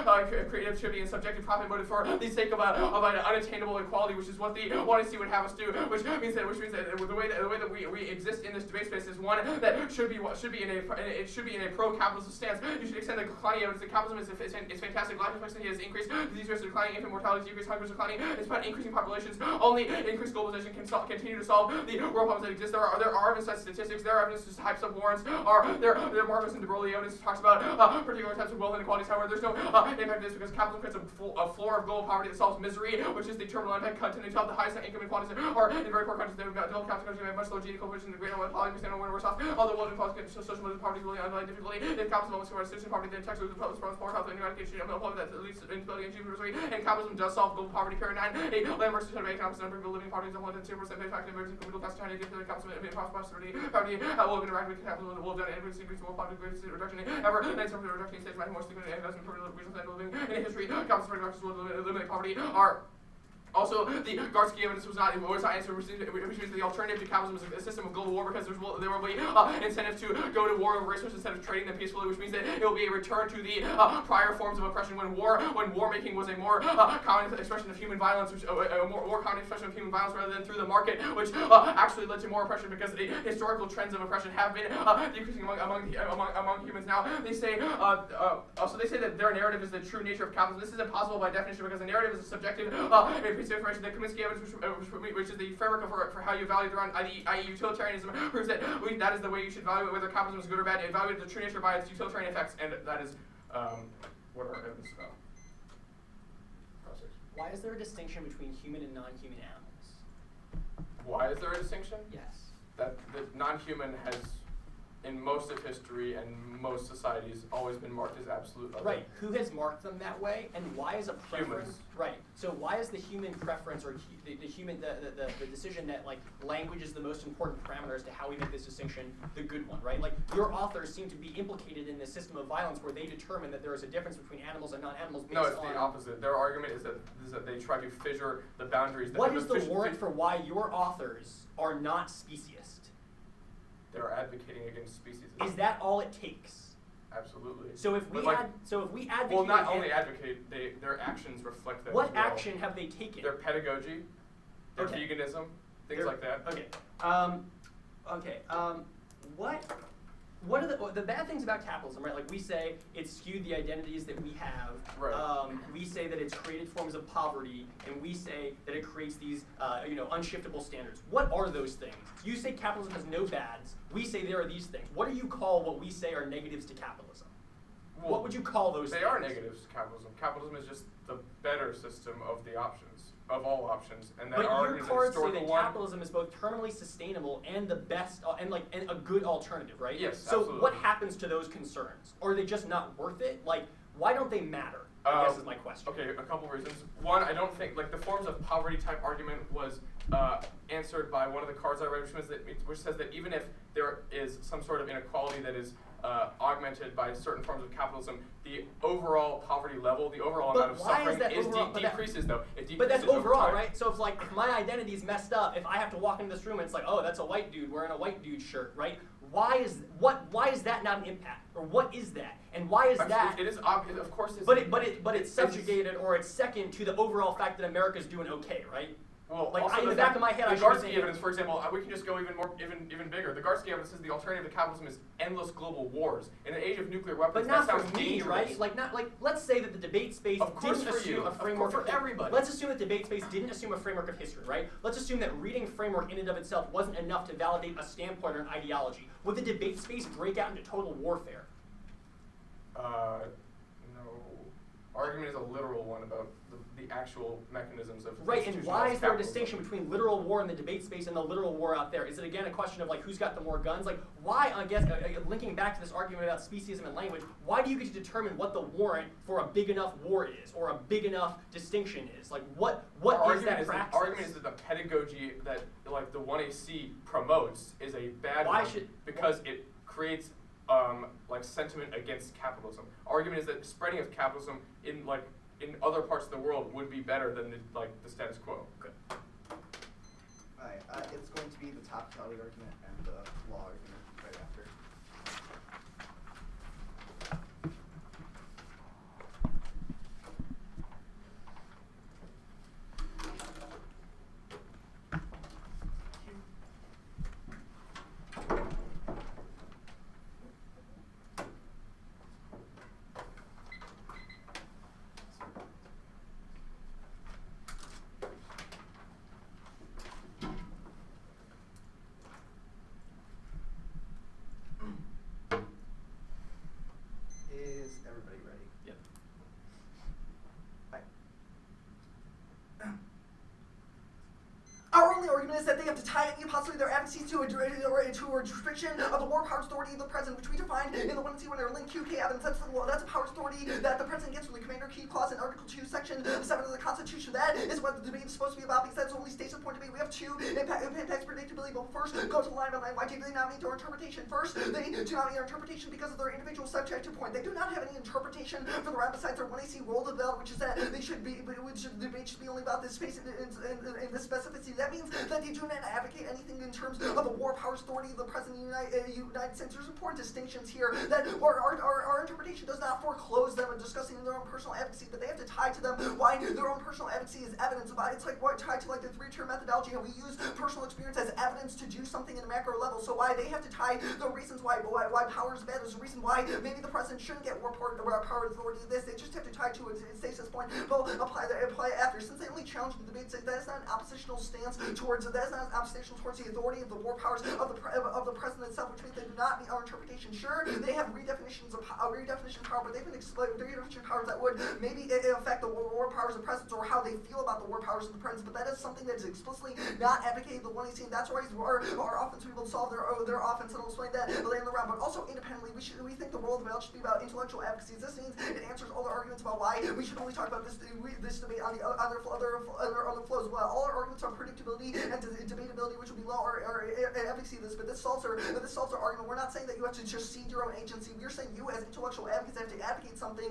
creativity and subjective profit motive for the sake of an unattainable equality, which is what the 1AC would have us do, which means that the way that we exist in this debate space is one that should be in a pro-capitalist stance. You should extend the declining evidence that capitalism is fantastic. Life expectancy has increased, disease rates are declining, infant mortality decreased, hunger is declining. Despite increasing populations, only increased globalization can continue to solve the world problems that exist. There are evidence statistics. There are evidence to hypes up warrants. There are markers in the Broly evidence talks about particular types of wealth inequalities. However, there's no impact of this because capitalism creates a floor of global poverty that solves misery, which is the terminal impact. Continuing to help the highest income inequalities are in very poor countries. Developed countries have much lower GDP coefficient. The great inequality percent when worse off. Although wealth inequality social poverty is really underlying difficulty. If capitalism almost provides citizen poverty, then Texas promotes poor health and eradication of poverty that leads to instability and misery. And capitalism does solve global poverty. Paradigm 9. A landmark system of economics number of people living in poverty is more than 2% fact emerging middle class China gives the capitalism and prosperity. Poverty will interact with capitalism will have done every increase in world poverty greatest reduction ever. 97% reduction in states matter more significant investment per regional standard of living in history. Capitalism reductions will eliminate poverty are. Also, the Gartsky evidence was not answered, which means that the alternative to capitalism is a system of global war because there will be incentive to go to war over resources instead of trading them peacefully, which means that it will be a return to the prior forms of oppression when war making was a more common expression of human violence, a more common expression of human violence rather than through the market, which actually led to more oppression because the historical trends of oppression have been decreasing among humans. Now they say that their narrative is the true nature of capitalism. This is impossible by definition because the narrative is a subjective information. The Kaminsky evidence, which is the framework for how you evaluate around, i.e. utilitarianism, proves that that is the way you should evaluate whether capitalism is good or bad. Evaluate the true nature by its utilitarian effects, and that is what our evidence is about. Why is there a distinction between human and non-human animals? Why is there a distinction? Yes. That non-human has, in most of history and most societies, always been marked as absolute other. Right. Who has marked them that way, and why is a preference? Humans. Right. So why is the human preference or the decision that like language is the most important parameter as to how we make this distinction the good one, right? Like your authors seem to be implicated in this system of violence where they determine that there is a difference between animals and non-animals. No, it's the opposite. Their argument is that they try to fissure the boundaries. What is the warrant for why your authors are not speciesist? They're advocating against speciesism. Is that all it takes? Absolutely. So if we advocate, well, not only advocate, their actions reflect that. What as well. action have they taken? Their pedagogy, their veganism, things like that. Okay. What are the bad things about capitalism, right? Like we say it's skewed the identities that we have. Right. We say that it's created forms of poverty, and we say that it creates these, unshiftable standards. What are those things? You say capitalism has no bads. We say there are these things. What do you call what we say are negatives to capitalism? Well, what would you call those things? They are negatives to capitalism. Capitalism is just the better system of the options, of all options, and that but argument your is cards say historical that one. capitalism is both terminally sustainable and the best, and a good alternative, right? Yes, So absolutely. what happens to those concerns? Or are they just not worth it? Like, why don't they matter? I guess is my question. Okay, a couple reasons. One, I don't think, the forms of poverty type argument was answered by one of the cards I read, which says that even if there is some sort of inequality that is augmented by certain forms of capitalism, the overall poverty level, the overall amount of suffering decreases, though. It decreases but that's over overall, time. right? So if my identity is messed up, if I have to walk into this room and it's like, oh, that's a white dude wearing a white dude shirt, right? Why is that not an impact? Or what is that? And why is that? It is obvious, of course. But it's subjugated or it's second to the overall fact that America's doing okay, right? Well, like also in the back of my head, I the should be Gartsky saying evidence, for example, we can just go even bigger. The Gartsky evidence says the alternative to capitalism is endless global wars. In an age of nuclear weapons, but not that sounds for me, dangerous. right? Let's say that the debate space didn't assume a framework for everybody. Let's assume that debate space didn't assume a framework of history, right? Let's assume that reading framework in and of itself wasn't enough to validate a standpoint or an ideology. Would the debate space break out into total warfare? No. Argument is a literal one about the actual mechanisms of right, and why is there a capitalism. distinction between literal war in the debate space and the literal war out there? Is it again a question of like who's got the more guns? Like why, I guess, linking back to this argument about speciesism and language, why do you get to determine what the warrant for a big enough war is or a big enough distinction is? Like what is that praxis? The argument is that the pedagogy that like the 1AC promotes is a bad one because it creates sentiment against capitalism. Argument is that spreading of capitalism in other parts of the world would be better than the status quo. Good. Alright, it's going to be the top totality argument and the law argument right after. is that they have to tie any possibly their advocacy to a restriction of the war powers authority of the president, which we defined in the 1C when they're linked QK evidence. That's a powers authority that the president gets from the Commander Key Clause in Article 2, Section 7 of the Constitution. That is what the debate is supposed to be about, because that's only states of point debate. We have two impacts predictability, but first go to the line by line. Why do they not meet their interpretation? First, they do not meet their interpretation because of their individual subjective point. They do not have any interpretation for the round besides their 1AC role of the bell, which is that they should be, the debate should be only about this space and this specificity. That means that they do not advocate anything in terms of the war powers authority of the President of the United States. There's important distinctions here that our interpretation does not foreclose them in discussing their own personal advocacy, but they have to tie to them why their own personal advocacy is evidence about it. It's like what tied to like the three-tier methodology, how we use personal experience as evidence to do something in a macro level. So why they have to tie the reasons why power is bad. There's a reason why maybe the president shouldn't get war power authority of this. They just have to tie to it. It states this point. But apply after. Since they only challenge the debate, that is not an oppositional stance towards the authority of the war powers of the president itself, which means they do not meet our interpretation. Sure, they have redefinition power, but they've been explained redefinition powers that would maybe affect the war powers of the president or how they feel about the war powers of the president. But that is something that is explicitly not advocated the 1AC, and that's why our offense people solve their offense, and I'll explain that later in the round. But also independently, we think the role of the ballot should be about intellectual advocacy. This means it answers all the arguments about why we should only talk about this debate on the other flows. Well, all our arguments on predictability and debatability, which will be low, are advocacy of this. But this solves our argument. We're not saying that you have to just cede your own agency. We're saying you, as intellectual advocates, have to advocate something,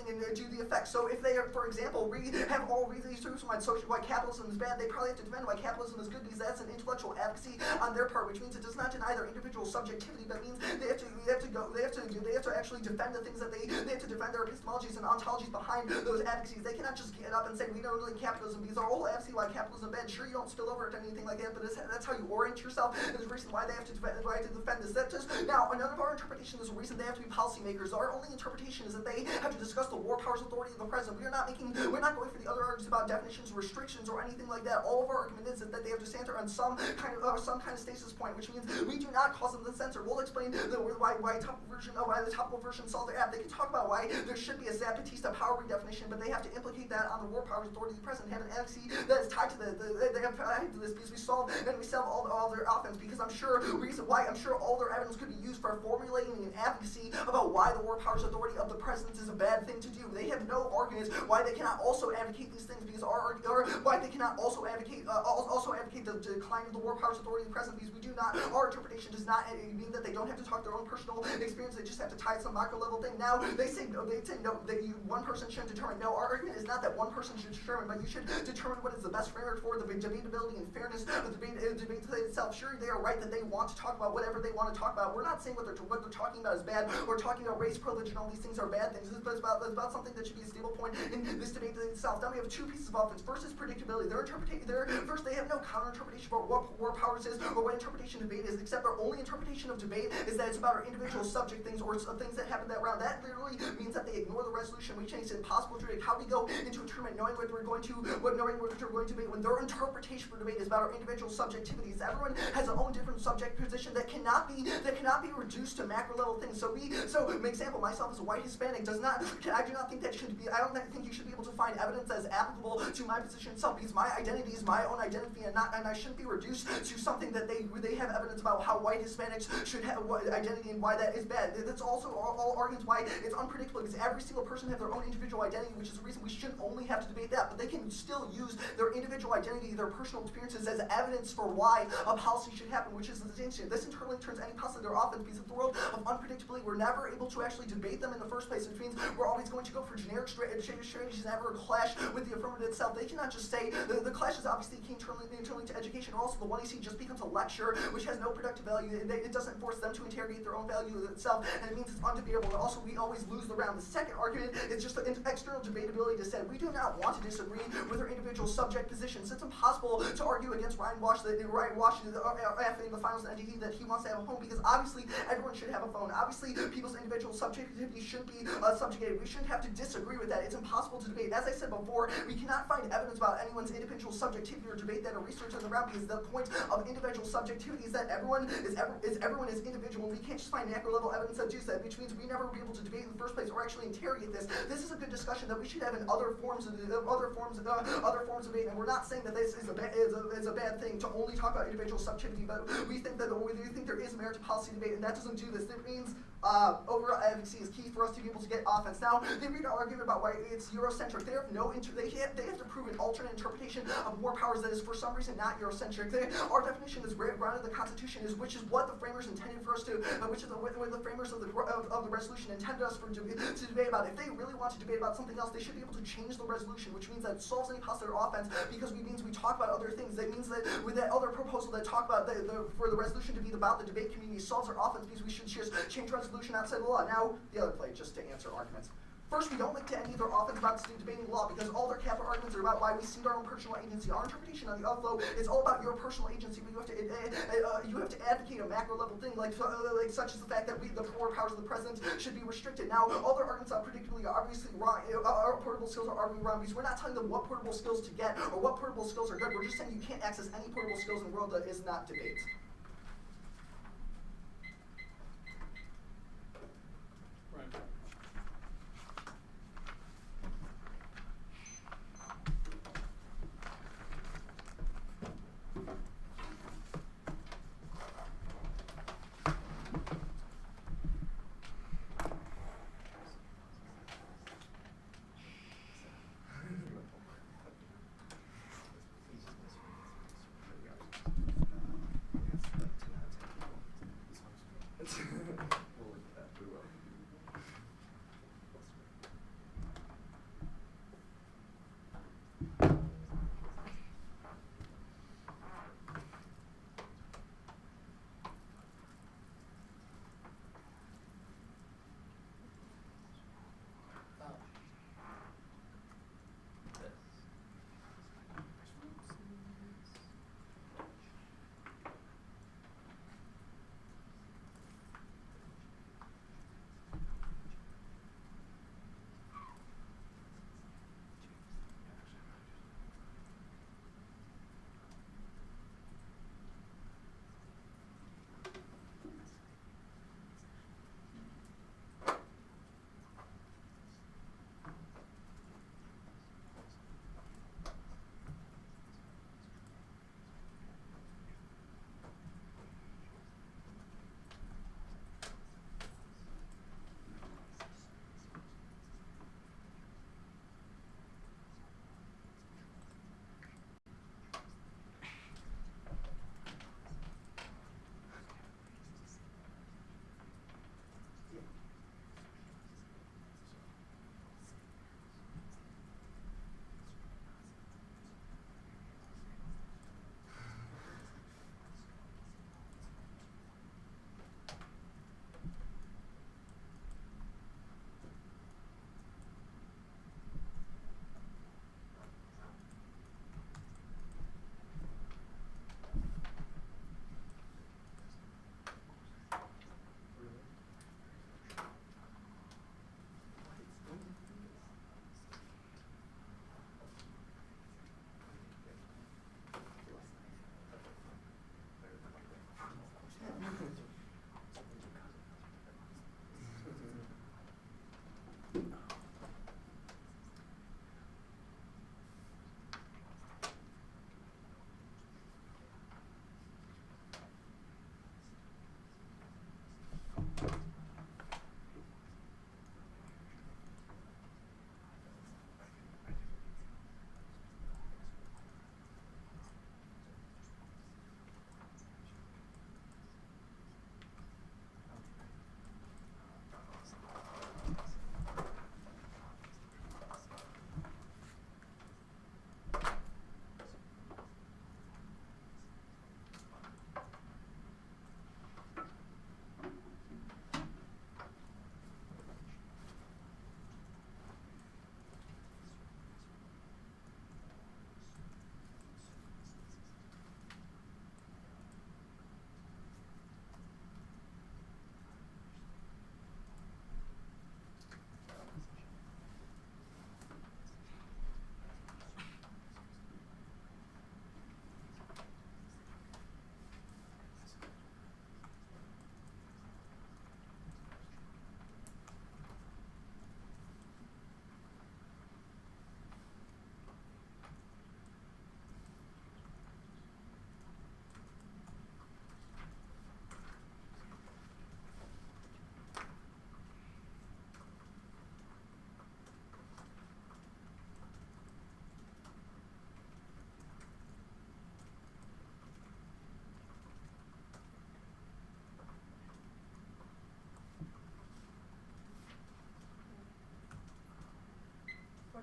and do the effect. So if they are, for example, have all these terms why capitalism is bad, they probably have to defend why capitalism is good, because that's an intellectual advocacy on their part, which means it does not deny their individual subjectivity, but means they have to actually defend the things that they have to defend their epistemologies and ontologies behind those advocacies. They cannot just get up and say we don't like capitalism because our whole advocacy why capitalism is bad. Sure, you don't spill over to anything like that, but that's how you orient yourself. And there's a reason why they have to defend this. That's just now another of our interpretation. There's a reason they have to be policymakers. Our only interpretation is that they have to discuss the war powers authority of the president. We're not going for the other arguments about definitions, restrictions, or anything like that. All of our argument is that they have to center on some kind of stasis point, which means we do not cause them to censor. We'll explain why the topical version solved their app. They can talk about why there should be a Zapatista power redefinition, but they have to implicate that on the war powers authority of the president. Have an advocacy that is tied to they have tied to this because we solve all their offense. Because I'm sure all their evidence could be used for formulating an advocacy about why the war powers authority of the president is a bad thing to do. They have no arguments why they cannot also advocate these things, because why they cannot also advocate the decline of the war powers authority of the president, because our interpretation does not mean that they don't have to talk their own personal experience. They just have to tie some macro level thing. Now they say no, that one person shouldn't determine. No, our argument is not that one person should determine, but you should determine what is the best framework for the debatability and fairness of the debate itself. Sure, they are right that they want to talk about whatever they want to talk about. We're not saying what they're talking about is bad. We're talking about race, privilege, and all these things are bad things. It's about something that should be a stable point in this debate itself. Now we have two pieces of offense. First is predictability. First, they have no counter interpretation for what war powers is or what interpretation of debate is, except their only interpretation of debate is that it's about our individual subject things or things that happen that round. That literally means that they ignore the resolution, which makes it impossible to predict how we go into a tournament knowing what we're going to debate when their interpretation for debate is about our individual subjectivities. Everyone has their own different subject position that cannot be reduced to macro level things. So an example, myself as a white Hispanic I do not think that should be. I don't think you should be able to find evidence that is applicable to my position itself, because my identity is my own identity, and I shouldn't be reduced to something that they have evidence about how white Hispanics should have identity and why that is bad. That's also all arguments why it's unpredictable, because every single person has their own individual identity, which is the reason we shouldn't only have to debate that, but they can still use their individual identity, their personal experiences as evidence for why a policy should happen, which is the distinction. This internally turns any possibility their offense, because in the world of unpredictability, we're never able to actually debate them in the first place, which means we're always going to go for generic strategies and never clash with the affirmative itself. They cannot just say the clash is obviously key internally to education, or also the 1AC just becomes a lecture which has no productive value. It doesn't force them to interrogate their own value itself, and it means it's undebatable. And also, we always lose the round. The second argument is just the external debatability to say we do not want to disagree with our individual subject positions. It's impossible to argue against Ryan Washington, after the finals entity that he wants to have a home, because obviously everyone should have a phone. Obviously, people's individual subjectivity shouldn't be subjugated. shouldn't have to disagree with that. It's impossible to debate. As I said before, we cannot find evidence about anyone's individual subjectivity or debate that or research on the round, because the point of individual subjectivity is that everyone is individual, and we can't just find macro level evidence that does that, which means we never will be able to debate in the first place or actually interrogate this. This is a good discussion that we should have in other forms of debate, and we're not saying that this is a bad thing to only talk about individual subjectivity, but we think there is merit to policy debate, and that doesn't do this. That means overall advocacy is key for us to be able to get offense. Now, they read our argument about why it's Eurocentric. They have to prove an alternate interpretation of war powers that is for some reason not Eurocentric. Our definition is grounded in the Constitution, which is what the framers intended for us to, which is what the framers of the resolution intended us to debate about. If they really want to debate about something else, they should be able to change the resolution, which means that it solves any possible offense, because it means we talk about other things. That means that with that other proposal that talk about for the resolution to be about the debate community solves our offense, because we should just change resolution outside the law. Now, the other play, just to answer arguments. First, we don't link to any of their offense about debating the law, because all their capital arguments are about why we cede our own personal agency. Our interpretation of the outflow is all about your personal agency, but you have to advocate a macro level thing, like such as the fact that the core powers of the president should be restricted. Now, all their arguments are predictably obviously wrong. Our portable skills are arguably wrong, because we're not telling them what portable skills to get or what portable skills are good. We're just saying you can't access any portable skills in the world that is not debate.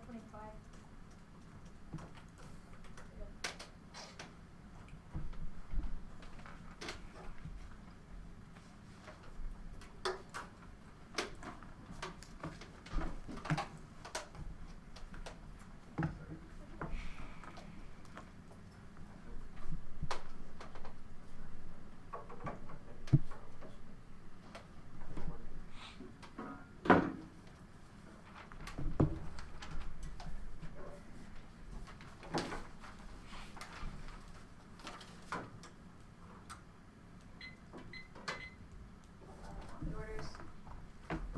25. The orders,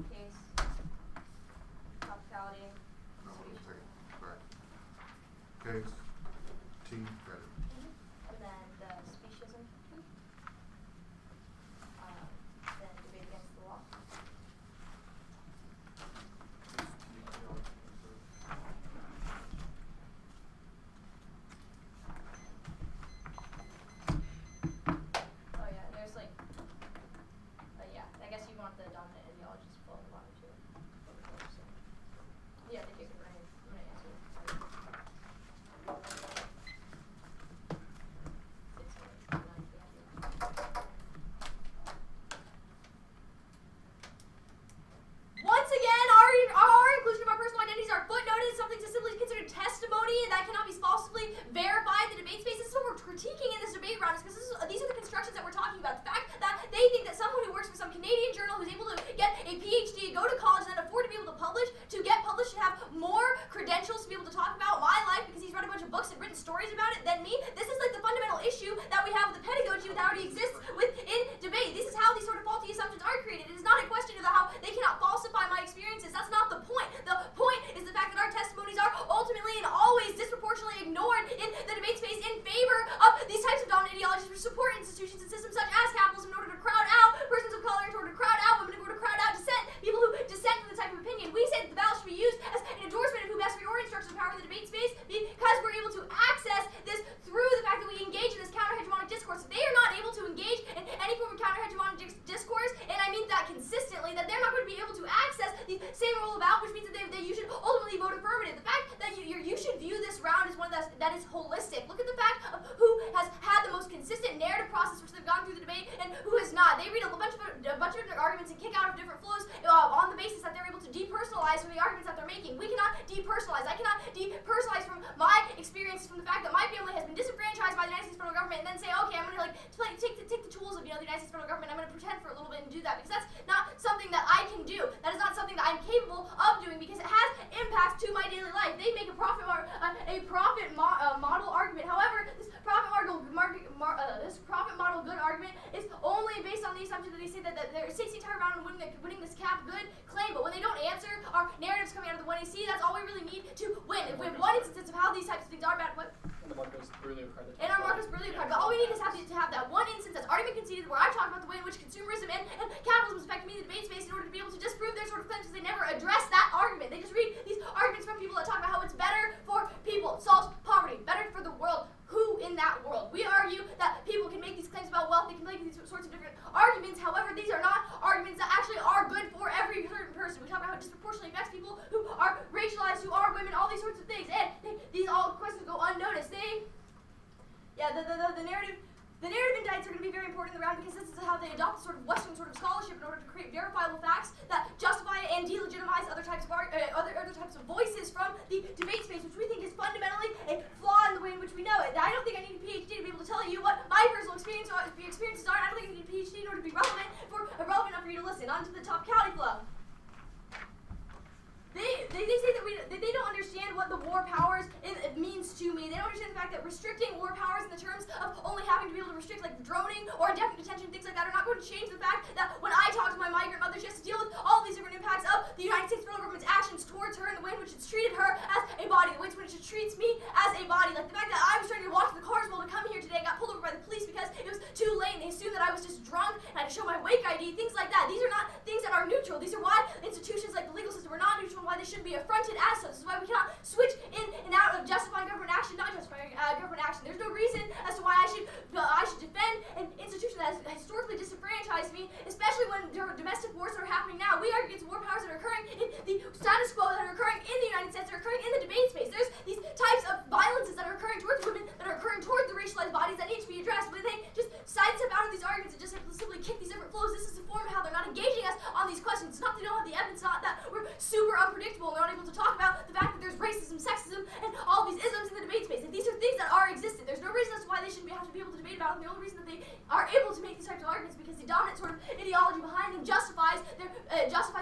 case, totality, No, wait a second. Back. Case. T. Got it. and then the speciesism, then debate against the law. Oh yeah, there's like, yeah, I guess you want the dominant ideologies to fall in the bottom too. So, yeah, they take it right. I'm gonna answer. Once again, our inclusion of our personal identities are footnoted as something to simply consider testimony and that cannot be falsely verified in the debate space. This is what we're critiquing in this debate round, is because these are the constructions that we're talking about. The fact that they think that someone who works for some Canadian journal who's able to get a PhD, go to college, and then afford to be able to publish, to get published, should have more credentials to be able to talk about my life because he's read a bunch of books and written stories about it than me. This is like the fundamental issue that we have with the pedagogy that already exists within debate. This is how these sort of faulty assumptions are created. It is not a question of how they cannot falsify my experiences. That's not the point. The point is the fact that our testimonies are ultimately and always disproportionately ignored in the debate space in favor of these types of dominant ideologies which support institutions and systems such as capitalism in order to crowd out persons of color, in order to crowd out women, in order to crowd out dissent, people who dissent from the type of opinion. We say that the ballot should be used as an endorsement of who best reorient structures of power in the debate space because we're able to access this through the fact that we engage in this counter-hegemonic discourse. They are not able to engage in any form of counter-hegemonic discourse, and I mean that consistently, that they're not going to be able to access the same rule of out, which means that you should ultimately vote affirmative. The fact that you should view this round as one that is holistic. Look at the fact of who has had the most consistent narrative process which they've gone through the debate and who has not. They read a bunch of arguments and kick out of different flows on the basis that they're able to depersonalize from the arguments that they're making. We cannot depersonalize. I cannot depersonalize from my experiences, from the fact that my family has been disenfranchised by the United States federal government, and then say, okay, I'm going to take the tools of the United States federal government. I'm going to pretend for a little bit and do that because that's not something that I can do. That is not something that I'm capable of doing because it has impacts to my daily life. They make a profit model argument. However, this profit model good argument is only based on the assumption that they say that they're 60 entire round and winning this cap good claim. But when they don't answer our narratives coming out of the 1AC, that's all we really need to win. If we have one instance of how these types of things are bad, what? And the Marcos Berlio card. And our Marcus Berlio card. But all we need is to have that one instance that's already been conceded where I've talked about the way in which consumerism and capitalism affect me in the debate space in order to be able to disprove their sort of claims because they never address that argument. They just read these arguments from people that talk about how it's better for people, solves poverty, better for the world. Who in that world? We argue that people can make these claims about wealth, they can make these sorts of different arguments. However, these are not arguments that actually are good for every certain person. We talk about how it disproportionately affects people who are racialized, who are women, all these sorts of things. And these all questions go unnoticed. The narrative indicts are going to be very important in the round because this is how they adopt sort of Western sort of scholarship in order to create verifiable facts that justify and delegitimize other types of voices from the debate space, which we think is fundamentally a flaw in the way in which we know it. I don't think I need a PhD to be able to tell you what my personal experiences are, and I don't think I need a PhD in order to be relevant enough for you to listen. On to the top Cali flow. They say that they don't understand what the war powers it means to me. They don't understand the fact that restricting war powers in the terms of only having to be able to restrict like droning or indefinite detention, things like that, are not going to change the fact that when I talk to my migrant mother, she has to deal with all these different impacts of the United States federal government's actions towards her and the way in which it's treated her as a body, the way in which it treats me as a body. Like the fact that I was trying to walk to the Carswell to come here today, got pulled over by the police because it was too late and they assumed that I was just drunk and I had to show my wake ID, things like that. These are not things that are neutral. These are why institutions like the legal system are not neutral and why they shouldn't be affronted as such. This is why we cannot switch in and out of justifying government action, not justifying government action. There's no reason as to why I should defend an institution that has historically disenfranchised me, especially when there are domestic wars that are happening now. We argue against war powers that are occurring in the status quo, that are occurring in the United States, that are occurring in the dominant sort of ideology behind them justifies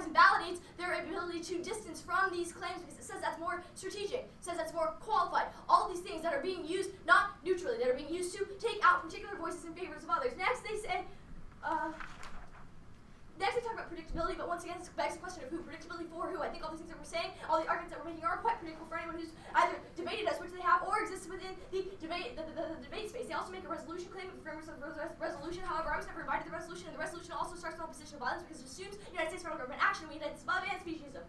and validates their ability to distance from these claims because it says that's more strategic, it says that's more qualified. All of these things that are being used not neutrally, that are being used to take out particular voices in favor of others. Next, they say, next we talk about predictability, but once again, this begs the question of who, predictability for who. I think all these things that we're saying, all the arguments that we're making are quite predictable for anyone who's either debated us, which they have, or exists within the debate, the debate space. They also make a resolution claim with the framework of the resolution. However, I was never invited to the resolution, and the resolution also starts with opposition of violence because it assumes United States federal government action, we United States above, and speciesism.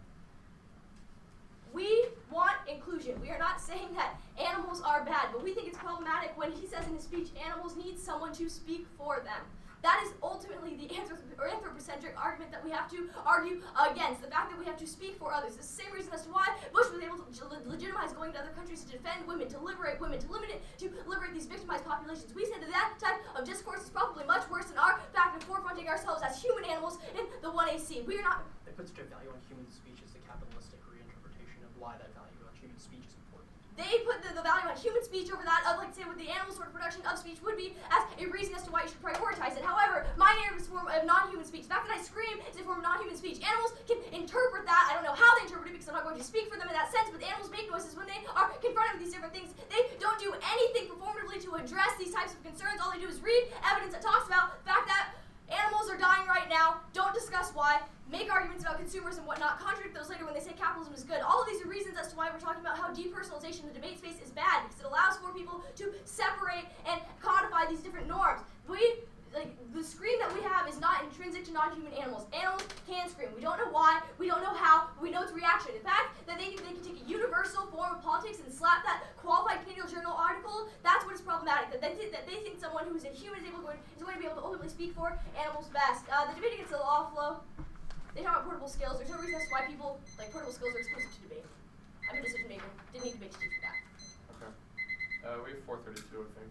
We want inclusion. We are not saying that animals are bad, but we think it's problematic when he says in his speech, animals need someone to speak for them. That is ultimately the anthropocentric argument that we have to argue against. The fact that we have to speak for others. It's the same reason as to why Bush was able to legitimize going to other countries to defend women, to liberate these victimized populations. We said that that type of discourse is probably much worse than our fact of forefronting ourselves as human animals in the 1AC. We are not. They put such a value on human speech as the capitalistic reinterpretation of why that value on human speech is important. They put the value on human speech over that of, like, say, with the animal sort of production of speech would be as a reason as to why you should prioritize it. However, my narrative is a form of non-human speech. The fact that I scream is a form of non-human speech. Animals can interpret that. I don't know how they interpret it because I'm not going to speak for them in that sense, but animals make noises when they are confronted with these different things. They don't do anything performatively to address these types of concerns. All they do is read evidence that talks about the fact that animals are dying right now, don't discuss why, make arguments about consumers and whatnot, contradict those later when they say capitalism is good. All of these are reasons as to why we're talking about how depersonalization in the debate space is bad, because it allows for people to separate and codify these different norms. The scream that we have is not intrinsic to non-human animals. Animals can scream. We don't know why, we don't know how, but we know it's reaction. The fact that they can take a universal form of politics and slap that qualified Canadian Journal article, that's what is problematic. That they think someone who is a human is going to be able to ultimately speak for animals best. The debate against the law flow, they talk about portable skills. There's no reason as to why people like portable skills are exclusive to debate. I'm a decision maker. Didn't need debate to teach for that. Okay. We have 4:32, I think.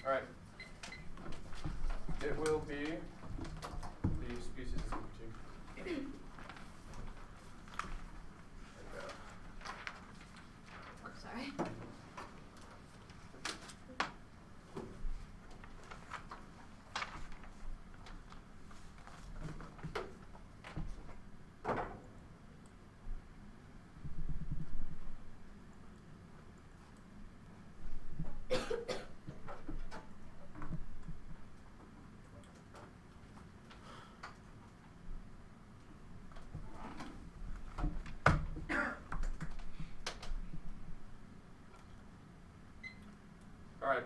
All right. It will be the species critique. There you go. Oh, sorry. All right.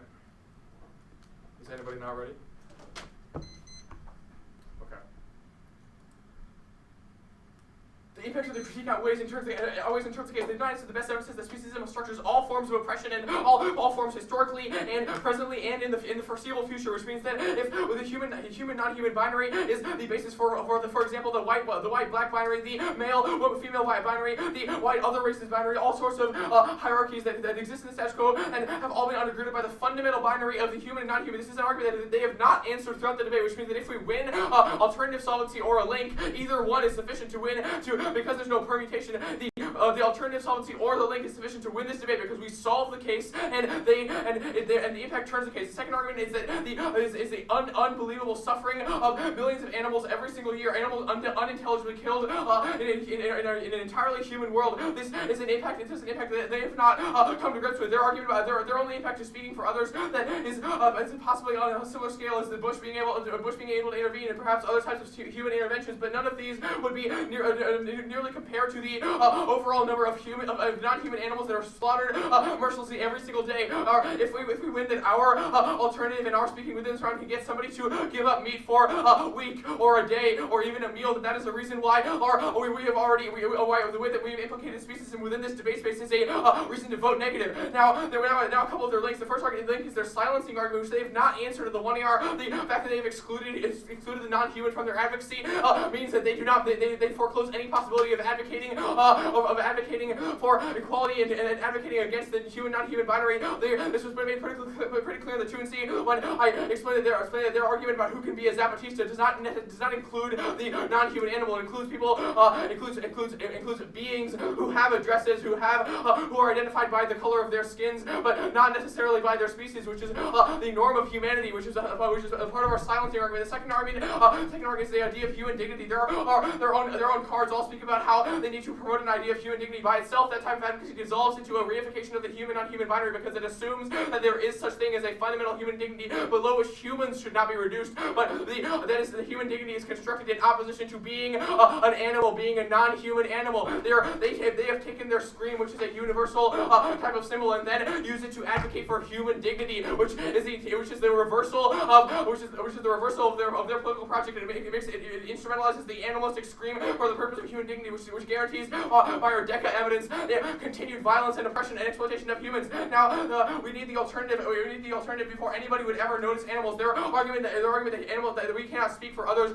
Is anybody not ready? Okay. The impact of the critique always intoxicates the United States. The best evidence is that speciesism structures all forms of oppression and all forms historically and presently and in the foreseeable future, which means that if the human non-human binary is the basis for example the white black binary, the male female binary, the white other races binary, all sorts of hierarchies that exist in the status quo and have all been undergirded by the fundamental binary of the human and non-human. This is an argument that they have not answered throughout the debate, which means that if we win alternative solvency or a link, either one is sufficient to win because there's no permutation. The alternative solvency or the link is sufficient to win this debate because we solve the case and the impact turns the case. The second argument is that the unbelievable suffering of millions of animals every single year, animals unintelligibly killed in an entirely human world. This is an impact. It is an impact that they have not come to grips with. Their argument about their only impact is speaking for others that is possibly on a similar scale as the Bush being able to intervene and perhaps other types of human interventions, but none of these would be nearly compared to the overall number of non-human animals that are slaughtered mercilessly every single day. If we win, then our alternative and our speaking within this round can get somebody to give up meat for a week or a day or even a meal. That is a reason why the way that we've implicated speciesism within this debate space is a reason to vote negative. Now a couple of their links. The first link is their silencing argument, which they have not answered to the 1AR. The fact that they've excluded the non-human from their advocacy means that they do not they foreclose any possibility of advocating for equality and advocating against the non-human binary. This was made pretty clear in the 2&C when I explained that their argument about who can be a Zapatista does not include the non-human animal. It includes people, includes beings who have addresses, who are identified by the color of their skins, but not necessarily by their species, which is the norm of humanity, which is a part of our silencing argument. The second argument is the idea of human dignity. Their own cards all speak about how they need to promote an idea of human dignity by itself. That type of advocacy dissolves into a reification of the human non-human binary because it assumes that there is such thing as a fundamental human dignity below which humans should not be reduced, but the human dignity is constructed in opposition to being an animal, being a non-human animal. They have taken their scream, which is a universal type of symbol, and then use it to advocate for human dignity, which is the reversal of their political project. It instrumentalizes the animalistic scream for the purpose of human dignity, which guarantees by our DECA evidence continued violence and oppression and exploitation of humans. Now we need the alternative. We need the alternative before anybody would ever notice animals. Their argument that we cannot speak for others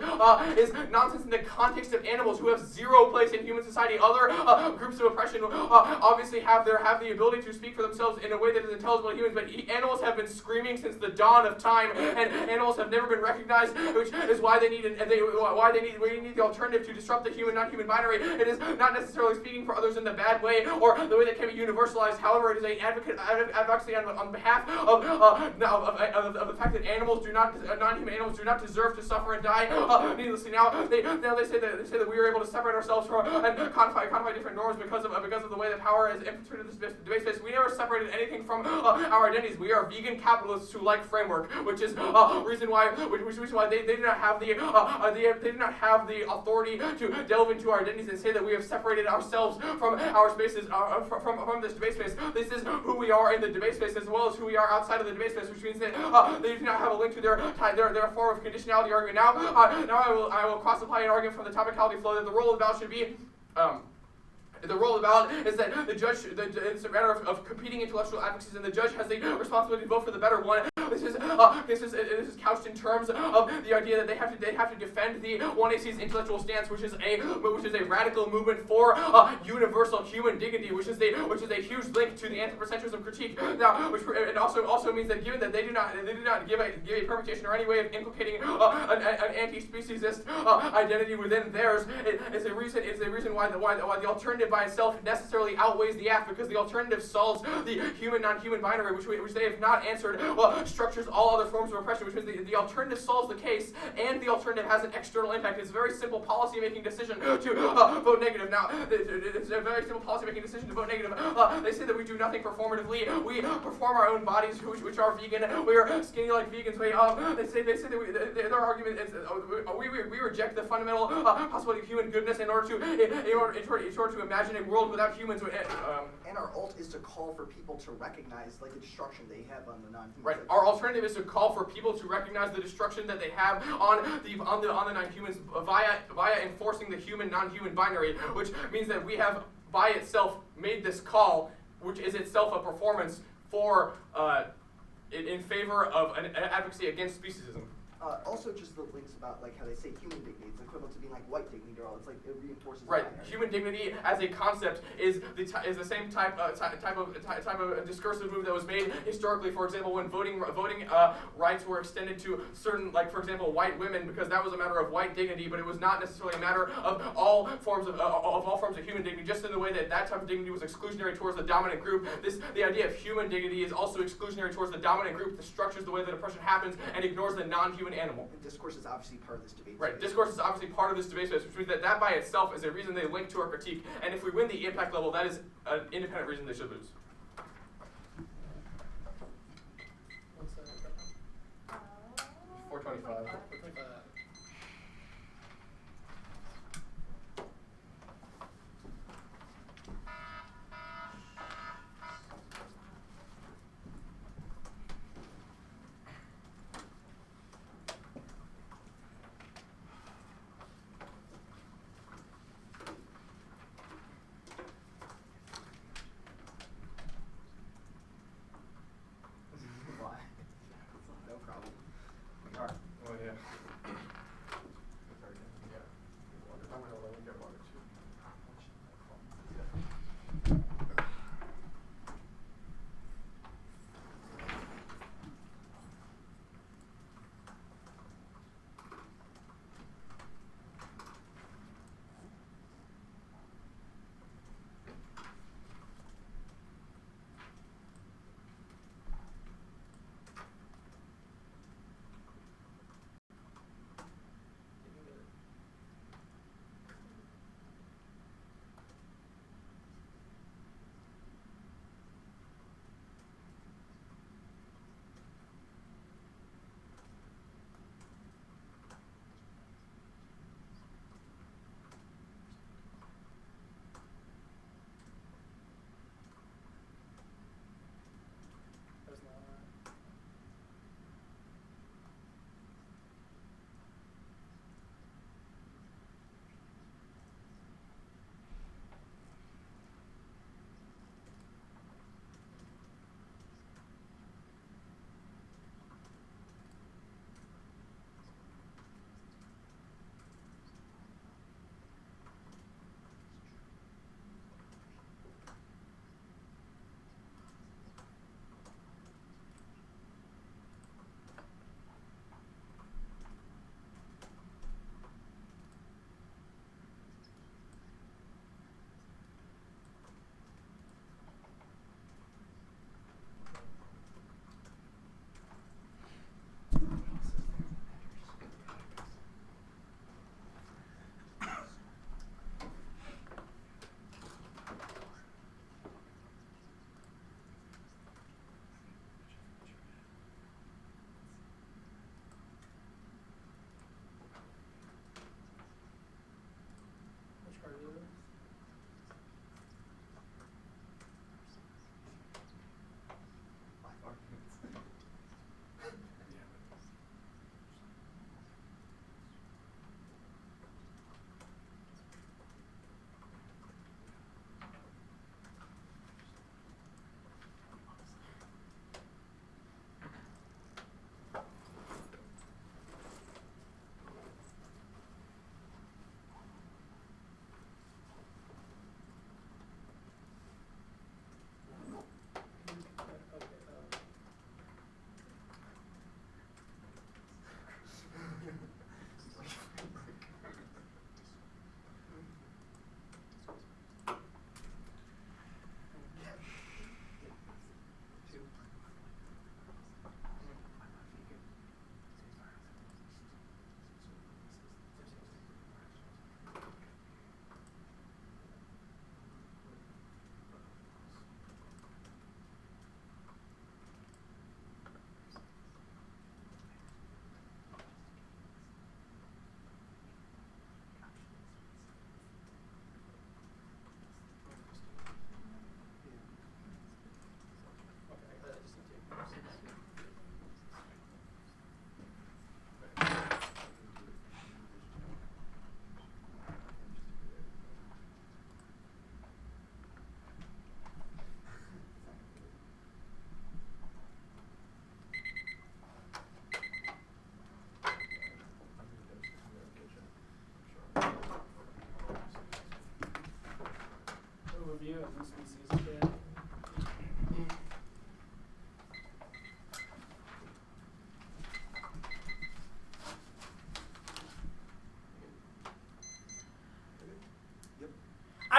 is nonsense in the context of animals who have zero place in human society. Other groups of oppression obviously have the ability to speak for themselves in a way that is intelligible to humans, but animals have been screaming since the dawn of time, and animals have never been recognized, which is why we need the alternative to disrupt the human non-human binary. It is not necessarily speaking for others in the bad way or the way that can be universalized. However, it is an advocacy on behalf of the fact that non-human animals do not deserve to suffer and die needlessly. Now they say that we are able to separate ourselves from and codify different norms because of the way that power is infiltrated this debate space. We never separated anything from our identities. We are vegan capitalists who like framework, which is reason why they do not have the authority to delve into our identities and say that we have separated ourselves from our spaces from this debate space. This is who we are in the debate space as well as who we are outside of the debate space, which means that they do not have a link to their form of conditionality argument. Now I will cross-apply an argument from the topicality flow that the role of the ballot should be. The role of the ballot is that the judge, it's a matter of competing intellectual advocacies, and the judge has the responsibility to vote for the better one. this is couched in terms of the idea that they have to defend the 1AC's intellectual stance, which is a radical movement for universal human dignity, which is a huge link to the anthropocentrism critique. Now, which and also means that given that they do not give a permutation or any way of implicating an anti-speciesist identity within theirs, it's a reason why the alternative by itself necessarily outweighs the act, because the alternative solves the human non-human binary, which they have not answered, structures all other forms of oppression, which means the alternative solves the case, and the alternative has an external impact. It's a very simple policy-making decision to vote negative. Now, it's a very simple policy-making decision to vote negative. They say that we do nothing performatively. We perform our own bodies, which are vegan. We are skinny like vegans. They say that their argument is we reject the fundamental possibility of human goodness in order to imagine a world without humans. And our ult is to call for people to recognize like the destruction they have on the non-human. Right. Our alternative is to call for people to recognize the destruction that they have on the non-humans via enforcing the human non-human binary, which means that we have by itself made this call, which is itself a performance for in favor of an advocacy against speciesism. Also, just the links about like how they say human dignity, it's equivalent to being like white dignity, or it's like it reinforces. Right. The binary. Human dignity as a concept is the same type of discursive move that was made historically. For example, when voting rights were extended to certain, like for example, white women, because that was a matter of white dignity, but it was not necessarily a matter of all forms of human dignity. Just in the way that type of dignity was exclusionary towards the dominant group, the idea of human dignity is also exclusionary towards the dominant group that structures the way that oppression happens and ignores the non-human animal. And discourse is obviously part of this debate. Right, discourse is obviously part of this debate space, which means that by itself is a reason they link to our critique. And if we win the impact level, that is an independent reason they should lose. What's that? 425. Why? No problem. Oh yeah.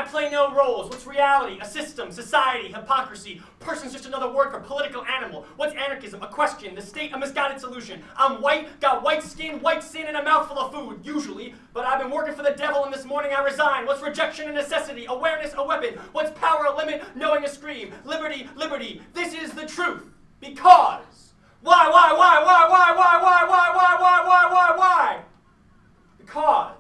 play no roles. What's reality? A system, society, hypocrisy. Person's just another word for political animal. What's anarchism? A question. The state, a misguided solution. I'm white, got white skin, white sin, and a mouthful of food, usually. But I've been working for the devil, and this morning I resign. What's rejection? A necessity. Awareness? A weapon. What's power? A limit. Knowing a scream. Liberty, liberty. This is the truth. Because. Why? Because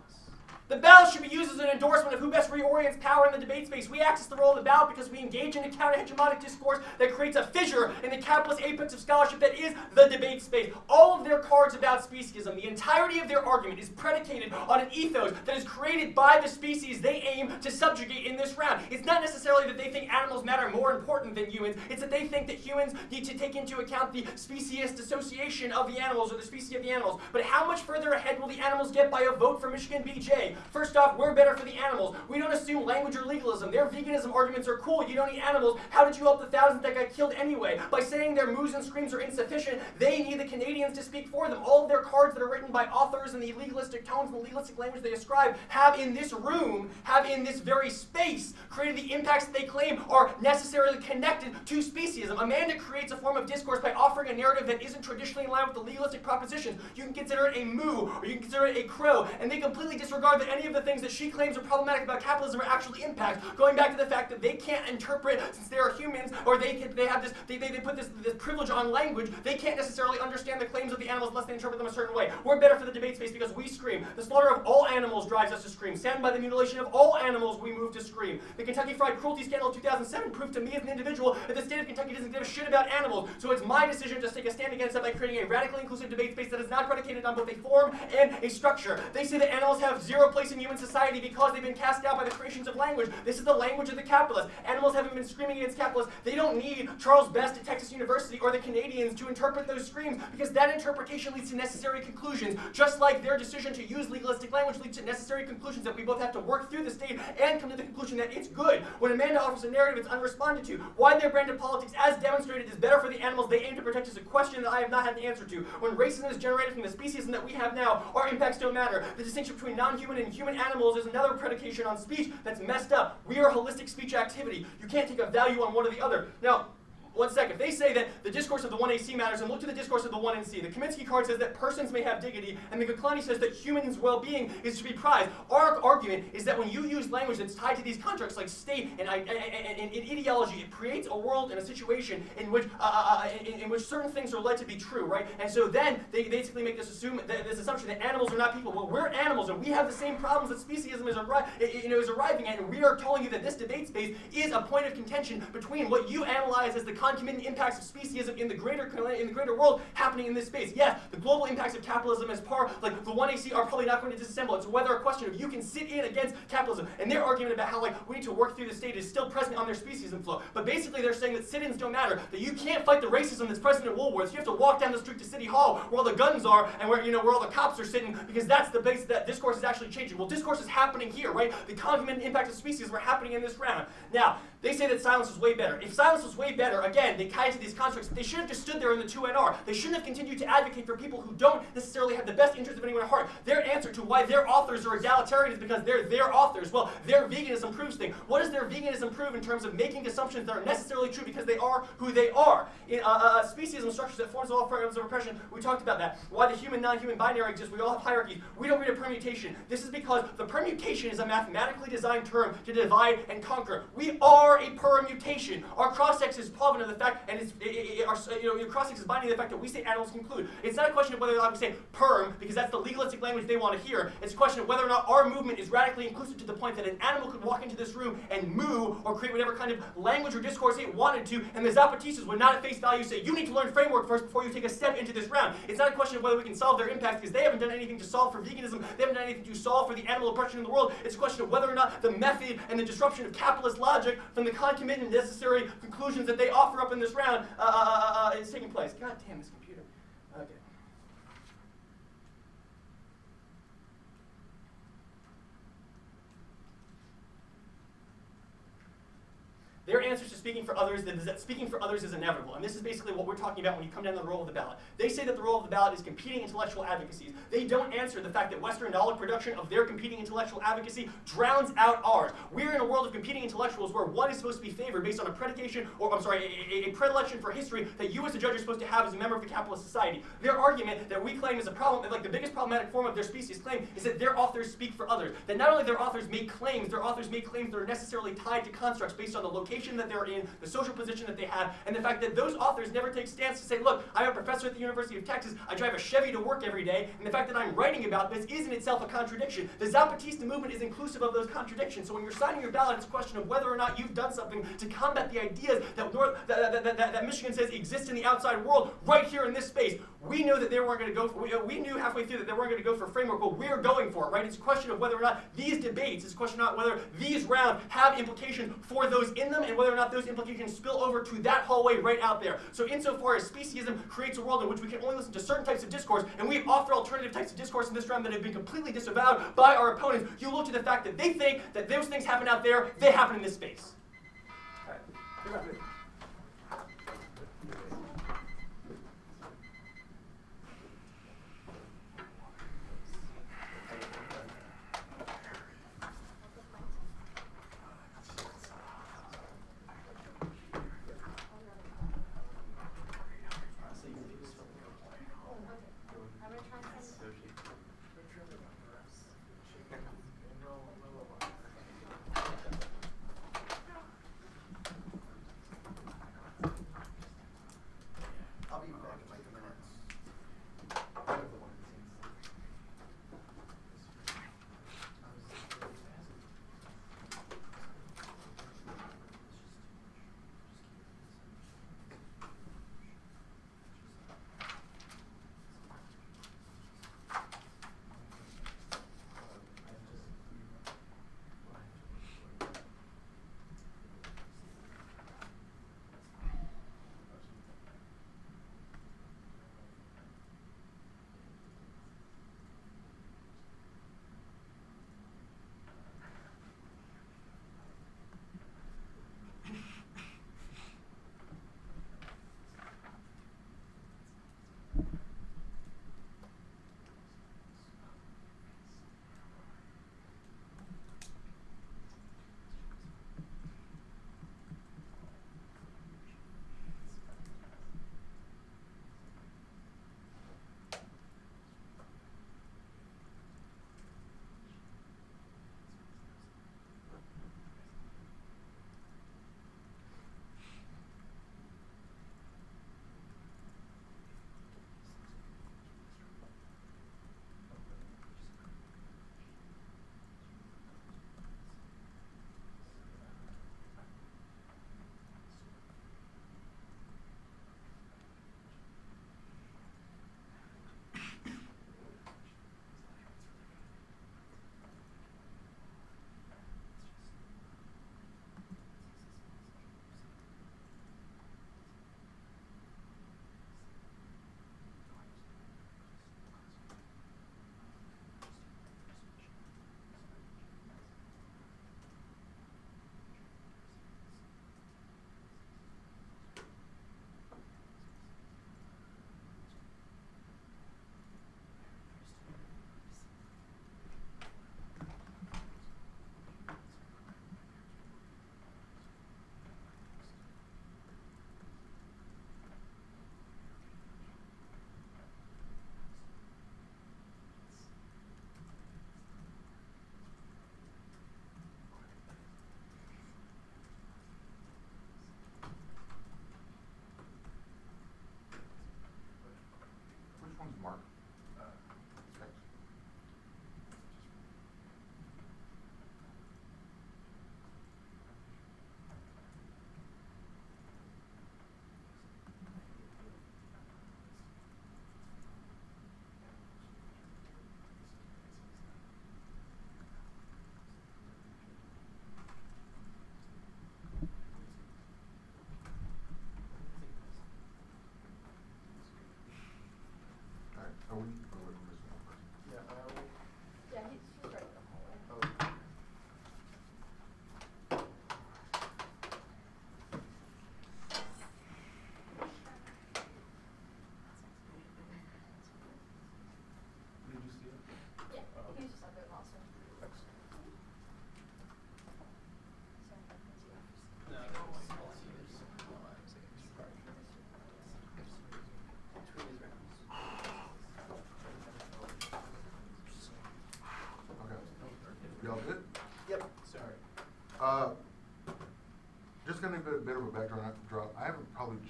the ballot should be used as an endorsement of who best reorients power in the debate space. We access the role of the ballot because we engage in a counter-hegemonic discourse that creates a fissure in the capitalist apex of scholarship that is the debate space. All of their cards about speciesism, the entirety of their argument is predicated on an ethos that is created by the species they aim to subjugate in this round. It's not necessarily that they think animals matter more important than humans. It's that they think that humans need to take into account the speciesist association of the animals or the species of the animals. But how much further ahead will the animals get by a vote for Michigan BJ? First off, we're better for the animals. We don't assume language or legalism. Their veganism arguments are cool. You don't eat animals. How did you help the thousands that got killed anyway? By saying their moos and screams are insufficient, they need the Canadians to speak for them. All of their cards that are written by authors and the legalistic tones and the legalistic language they ascribe have in this room, have in this very space, created the impacts that they claim are necessarily connected to speciesism. Amanda creates a form of discourse by offering a narrative that isn't traditionally in line with the legalistic propositions. You can consider it a moo, or you can consider it a crow, and they completely disregard that any of the things that she claims are problematic about capitalism are actually impacts, going back to the fact that they can't interpret, since they are humans, or they have this, they put this privilege on language, they can't necessarily understand the claims of the animals unless they interpret them a certain way. We're better for the debate space because we scream. The slaughter of all animals drives us to scream. Saddened by the mutilation of all animals, we move to scream. The Kentucky Fried Cruelty scandal of 2007 proved to me as an individual that the state of Kentucky doesn't give a shit about animals, so it's my decision to take a stand against that by creating a radically inclusive debate space that is not predicated on both a form and a structure. They say that animals have zero place in human society because they've been cast out by the creations of language. This is the language of the capitalists. Animals haven't been screaming against capitalists. They don't need Charles Best at Texas University or the Canadians to interpret those screams because that interpretation leads to necessary conclusions, just like their decision to use legalistic language leads to necessary conclusions that we both have to work through the state and come to the conclusion that it's good. When Amanda offers a narrative it's unresponded to, why their brand of politics, as demonstrated, is better for the animals they aim to protect is a question that I have not had the answer to. When racism is generated from the speciesism that we have now, our impacts don't matter. The distinction between non-human and human animals is another predication on speech that's messed up. We are holistic speech activity. You can't take a value on one or the other. Now, one second. They say that the discourse of the 1AC matters, and look to the discourse of the 1NC. The Kaminsky card says that persons may have dignity, and the Goklani says that humans' well-being is to be prized. Our argument is that when you use language that's tied to these constructs like state and ideology, it creates a world and a situation in which certain things are led to be true, right? And so then they basically make this assumption that animals are not people. Well, we're animals, and we have the same problems that speciesism is arriving at, and we are telling you that this debate space is a point of contention between what you analyze as the concomitant impacts of speciesism in the greater world happening in this space. Yes, the global impacts of capitalism as like the 1AC are probably not going to disassemble. It's whether a question of you can sit in against capitalism. And their argument about how we need to work through the state is still present on their speciesism flow. But basically they're saying that sit-ins don't matter, that you can't fight the racism that's present at Woolworths. You have to walk down the street to City Hall where all the guns are and where all the cops are sitting, because that's the base that discourse is actually changing. Well, discourse is happening here, right? The concomitant impacts of speciesism are happening in this round. Now, they say that silence is way better. If silence was way better, again, they tie it to these constructs. They should have just stood there in the 2NR. They shouldn't have continued to advocate for people who don't necessarily have the best interest of anyone at heart. Their answer to why their authors are egalitarian is because they're their authors. Well, their veganism proves things. What does their veganism prove in terms of making assumptions that are necessarily true because they are who they are? In speciesism structures that forms all forms of oppression, we talked about that. Why the human, non-human binary exists. We all have hierarchies. We don't read a permutation. This is because the permutation is a mathematically designed term to divide and conquer. We are a permutation. Our cross-sex is proven of the fact, and our cross-sex is binding to the fact that we say animals conclude. It's not a question of whether or not we say perm, because that's the legalistic language they want to hear. It's a question of whether or not our movement is radically inclusive to the point that an animal could walk into this room and moo or create whatever kind of language or discourse it wanted to, and the Zapatistas would not at face value say, you need to learn framework first before you take a step into this round. It's not a question of whether we can solve their impacts, because they haven't done anything to solve for veganism. They haven't done anything to solve for the animal oppression in the world. It's a question of whether or not the method and the disruption of capitalist logic from the concomitant necessary conclusions that they offer up in this round is taking place. God damn this computer. Okay. Their answers to speaking for others that speaking for others is inevitable. And this is basically what we're talking about when you come down to the role of the ballot. They say that the role of the ballot is competing intellectual advocacies. They don't answer the fact that Western knowledge production of their competing intellectual advocacy drowns out ours. We're in a world of competing intellectuals where one is supposed to be favored based on a predilection, or I'm sorry, a predilection for history that you as a judge are supposed to have as a member of the capitalist society. Their argument that we claim is a problem, that like the biggest problematic form of their species claim is that their authors speak for others. That not only their authors make claims that are necessarily tied to constructs based on the location that they're in, the social position that they have, and the fact that those authors never take stance to say, look, I'm a professor at the University of Texas, I drive a Chevy to work every day, and the fact that I'm writing about this is in itself a contradiction. The Zapatista movement is inclusive of those contradictions. So when you're signing your ballot, it's a question of whether or not you've done something to combat the ideas that Michigan says exist in the outside world right here in this space. We knew that they weren't going to go for, we knew halfway through that they weren't going to go for a framework, but we're going for it, right? It's a question of whether or not these debates, it's a question of whether these rounds have implications for those in them and whether or not those implications spill over to that hallway right out there. So insofar as speciesism creates a world in which we can only listen to certain types of discourse, and we offer alternative types of discourse in this round that have been completely disavowed by our opponents, you look to the fact that they think that those things happen out there, they happen in this space. All right.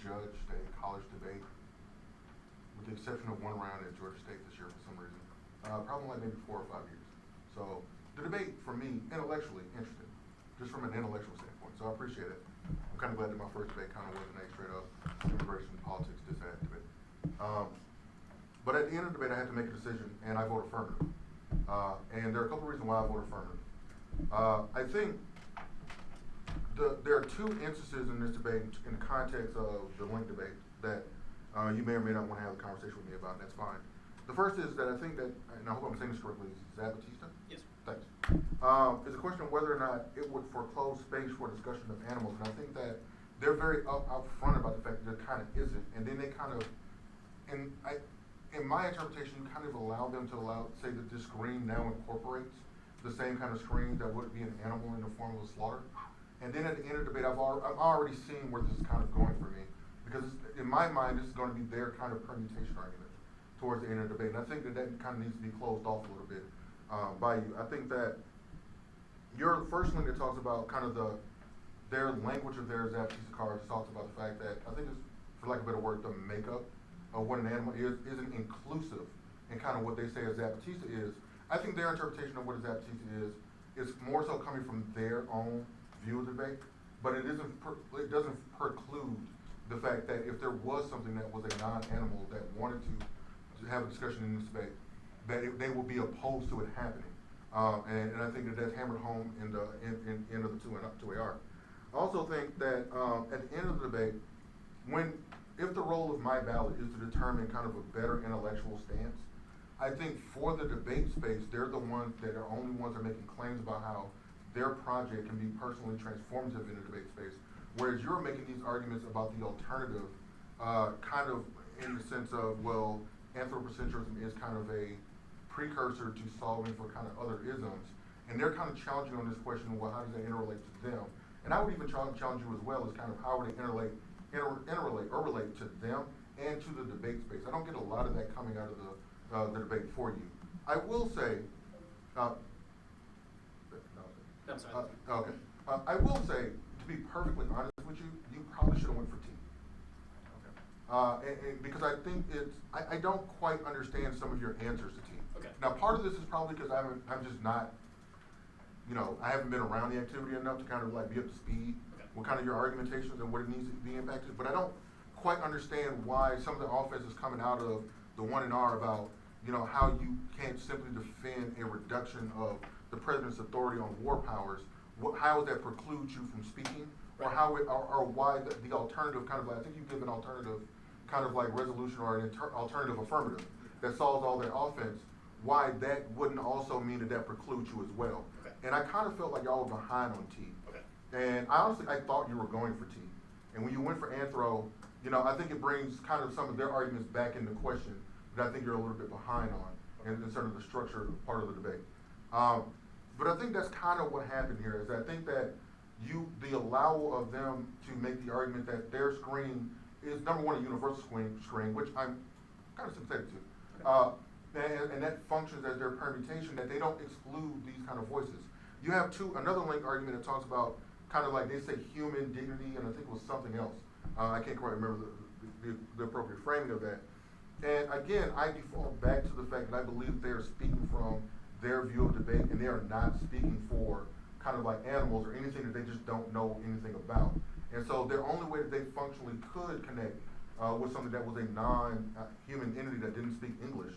judged a college debate, with the exception of one round at Georgia State this year for some reason. Probably like maybe 4 or 5 years. So the debate for me, intellectually interesting, just from an intellectual standpoint. So I appreciate it. I'm kind of glad that my first debate kind of wasn't a straight up immigration politics diss debate. But at the end of the debate, I had to make a decision, and I vote affirmative. And there are a couple reasons why I vote affirmative. I think there are 2 instances in this debate, in the context of the link debate, that you may or may not want to have a conversation with me about, and that's fine. The first is that I think that, and I hope I'm saying this correctly, is that Batista? Yes. Thanks. Is a question of whether or not it would foreclose space for discussion of animals, and I think that they're very upfront about the fact that there kind of isn't, and then they kind of, in my interpretation, you kind of allow them to say that this screen now incorporates the same kind of screen that would be an animal in the form of a slaughter. And then at the end of the debate, I've already seen where this is kind of going for me, because in my mind, this is going to be their kind of permutation argument towards the end of the debate. And I think that kind of needs to be closed off a little bit by you. I think that your first link that talks about kind of their language of their Zapatista cards talks about the fact that, I think it's, for lack of a better word, the makeup of what an animal is isn't inclusive in kind of what they say a Zapatista is. I think their interpretation of what a Zapatista is more so coming from their own view of the debate, but it doesn't preclude the fact that if there was something that was a non-animal that wanted to have a discussion in this debate, that they will be opposed to it happening. And I think that that's hammered home in the end of the 2AR. I also think that at the end of the debate, if the role of my ballot is to determine kind of a better intellectual stance, I think for the debate space, they're the ones that are only ones that are making claims about how their project can be personally transformative in the debate space, whereas you're making these arguments about the alternative, kind of in the sense of, well, anthropocentrism is kind of a precursor to solving for kind of other isms, and they're kind of challenging on this question, well, how does that interrelate to them? And I would even challenge you as well as kind of how would it interrelate or relate to them and to the debate space. I don't get a lot of that coming out of the debate for you. I will say, I'm sorry. okay. I will say, to be perfectly honest with you, you probably should have went for T. And because I think I don't quite understand some of your answers to T. Okay. Now, part of this is probably because I'm just not, I haven't been around the activity enough to kind of like be up to speed with kind of your argumentations and what it needs to be impacted. But I don't quite understand why some of the offense is coming out of the 1R about, how you can't simply defend a reduction of the president's authority on war powers. How would that preclude you from speaking? Or how or why the alternative kind of like, I think you give an alternative kind of like resolution or an alternative affirmative that solves all that offense, why that wouldn't also mean that precludes you as well. Okay. And I kind of felt like y'all were behind on T. Okay. And honestly, I thought you were going for T. And when you went for anthro, I think it brings kind of some of their arguments back into question that I think you're a little bit behind on in sort of the structure part of the debate. But I think that's kind of what happened here, is I think that the allowal of them to make the argument that their screen is, number one, a universal screen, which I'm kind of sympathetic to. And that functions as their permutation, that they don't exclude these kind of voices. You have another link argument that talks about kind of like, they say human dignity, and I think it was something else. I can't quite remember the appropriate framing of that. And again, I default back to the fact that I believe they are speaking from their view of debate, and they are not speaking for kind of like animals or anything that they just don't know anything about. And so their only way that they functionally could connect with something that was a non-human entity that didn't speak English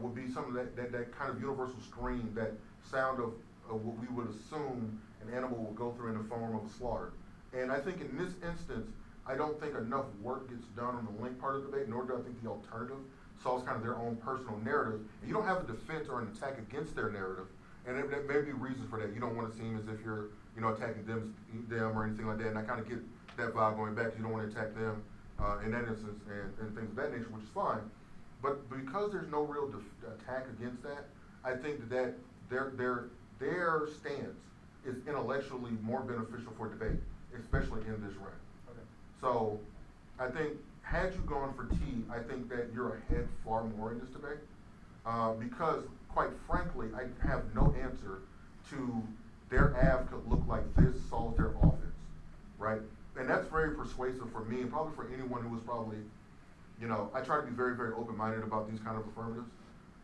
would be some of that kind of universal scream, that sound of what we would assume an animal will go through in the form of a slaughter. And I think in this instance, I don't think enough work gets done on the link part of the debate, nor do I think the alternative solves kind of their own personal narrative. And you don't have a defense or an attack against their narrative. And there may be reasons for that. You don't want to seem as if you're, attacking them or anything like that. And I kind of get that vibe going back. You don't want to attack them in that instance and things of that nature, which is fine. But because there's no real attack against that, I think that their stance is intellectually more beneficial for debate, especially in this round. Okay. So I think had you gone for T, I think that you're ahead far more in this debate because, quite frankly, I have no answer to their AV could look like this, solve their offense, right? and that's very persuasive for me, and probably for anyone who was probably, I try to be very, very open-minded about these kind of affirmatives.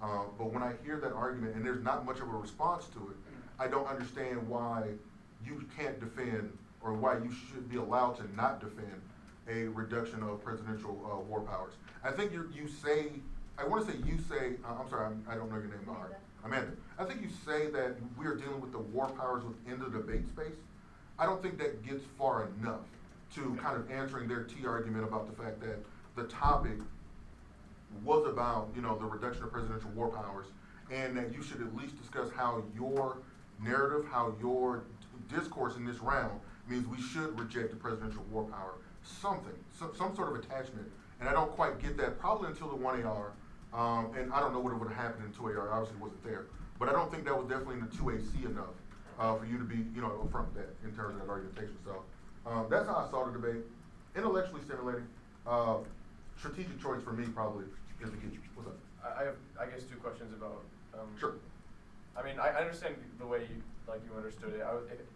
But when I hear that argument, and there's not much of a response to it, I don't understand why you can't defend, or why you should be allowed to not defend a reduction of presidential war powers. I think you say, I want to say you say, I'm sorry, I don't know your name by heart. Amanda. I think you say that we are dealing with the war powers within the debate space. I don't think that gets far enough to kind of answering their T argument about the fact that the topic was about, the reduction of presidential war powers, and that you should at least discuss how your narrative, how your discourse in this round means we should reject the presidential war power. Something, some sort of attachment, and I don't quite get that probably until the 1AR, and I don't know what would have happened in 2AR, obviously wasn't there, but I don't think that was definitely in the 2AC enough for you to be, upfront with that in terms of that argumentation. So that's how I saw the debate. Intellectually stimulating, strategic choice for me probably is the key. What's up? I have, I guess, two questions about. Sure. I mean, I understand the way you understood it.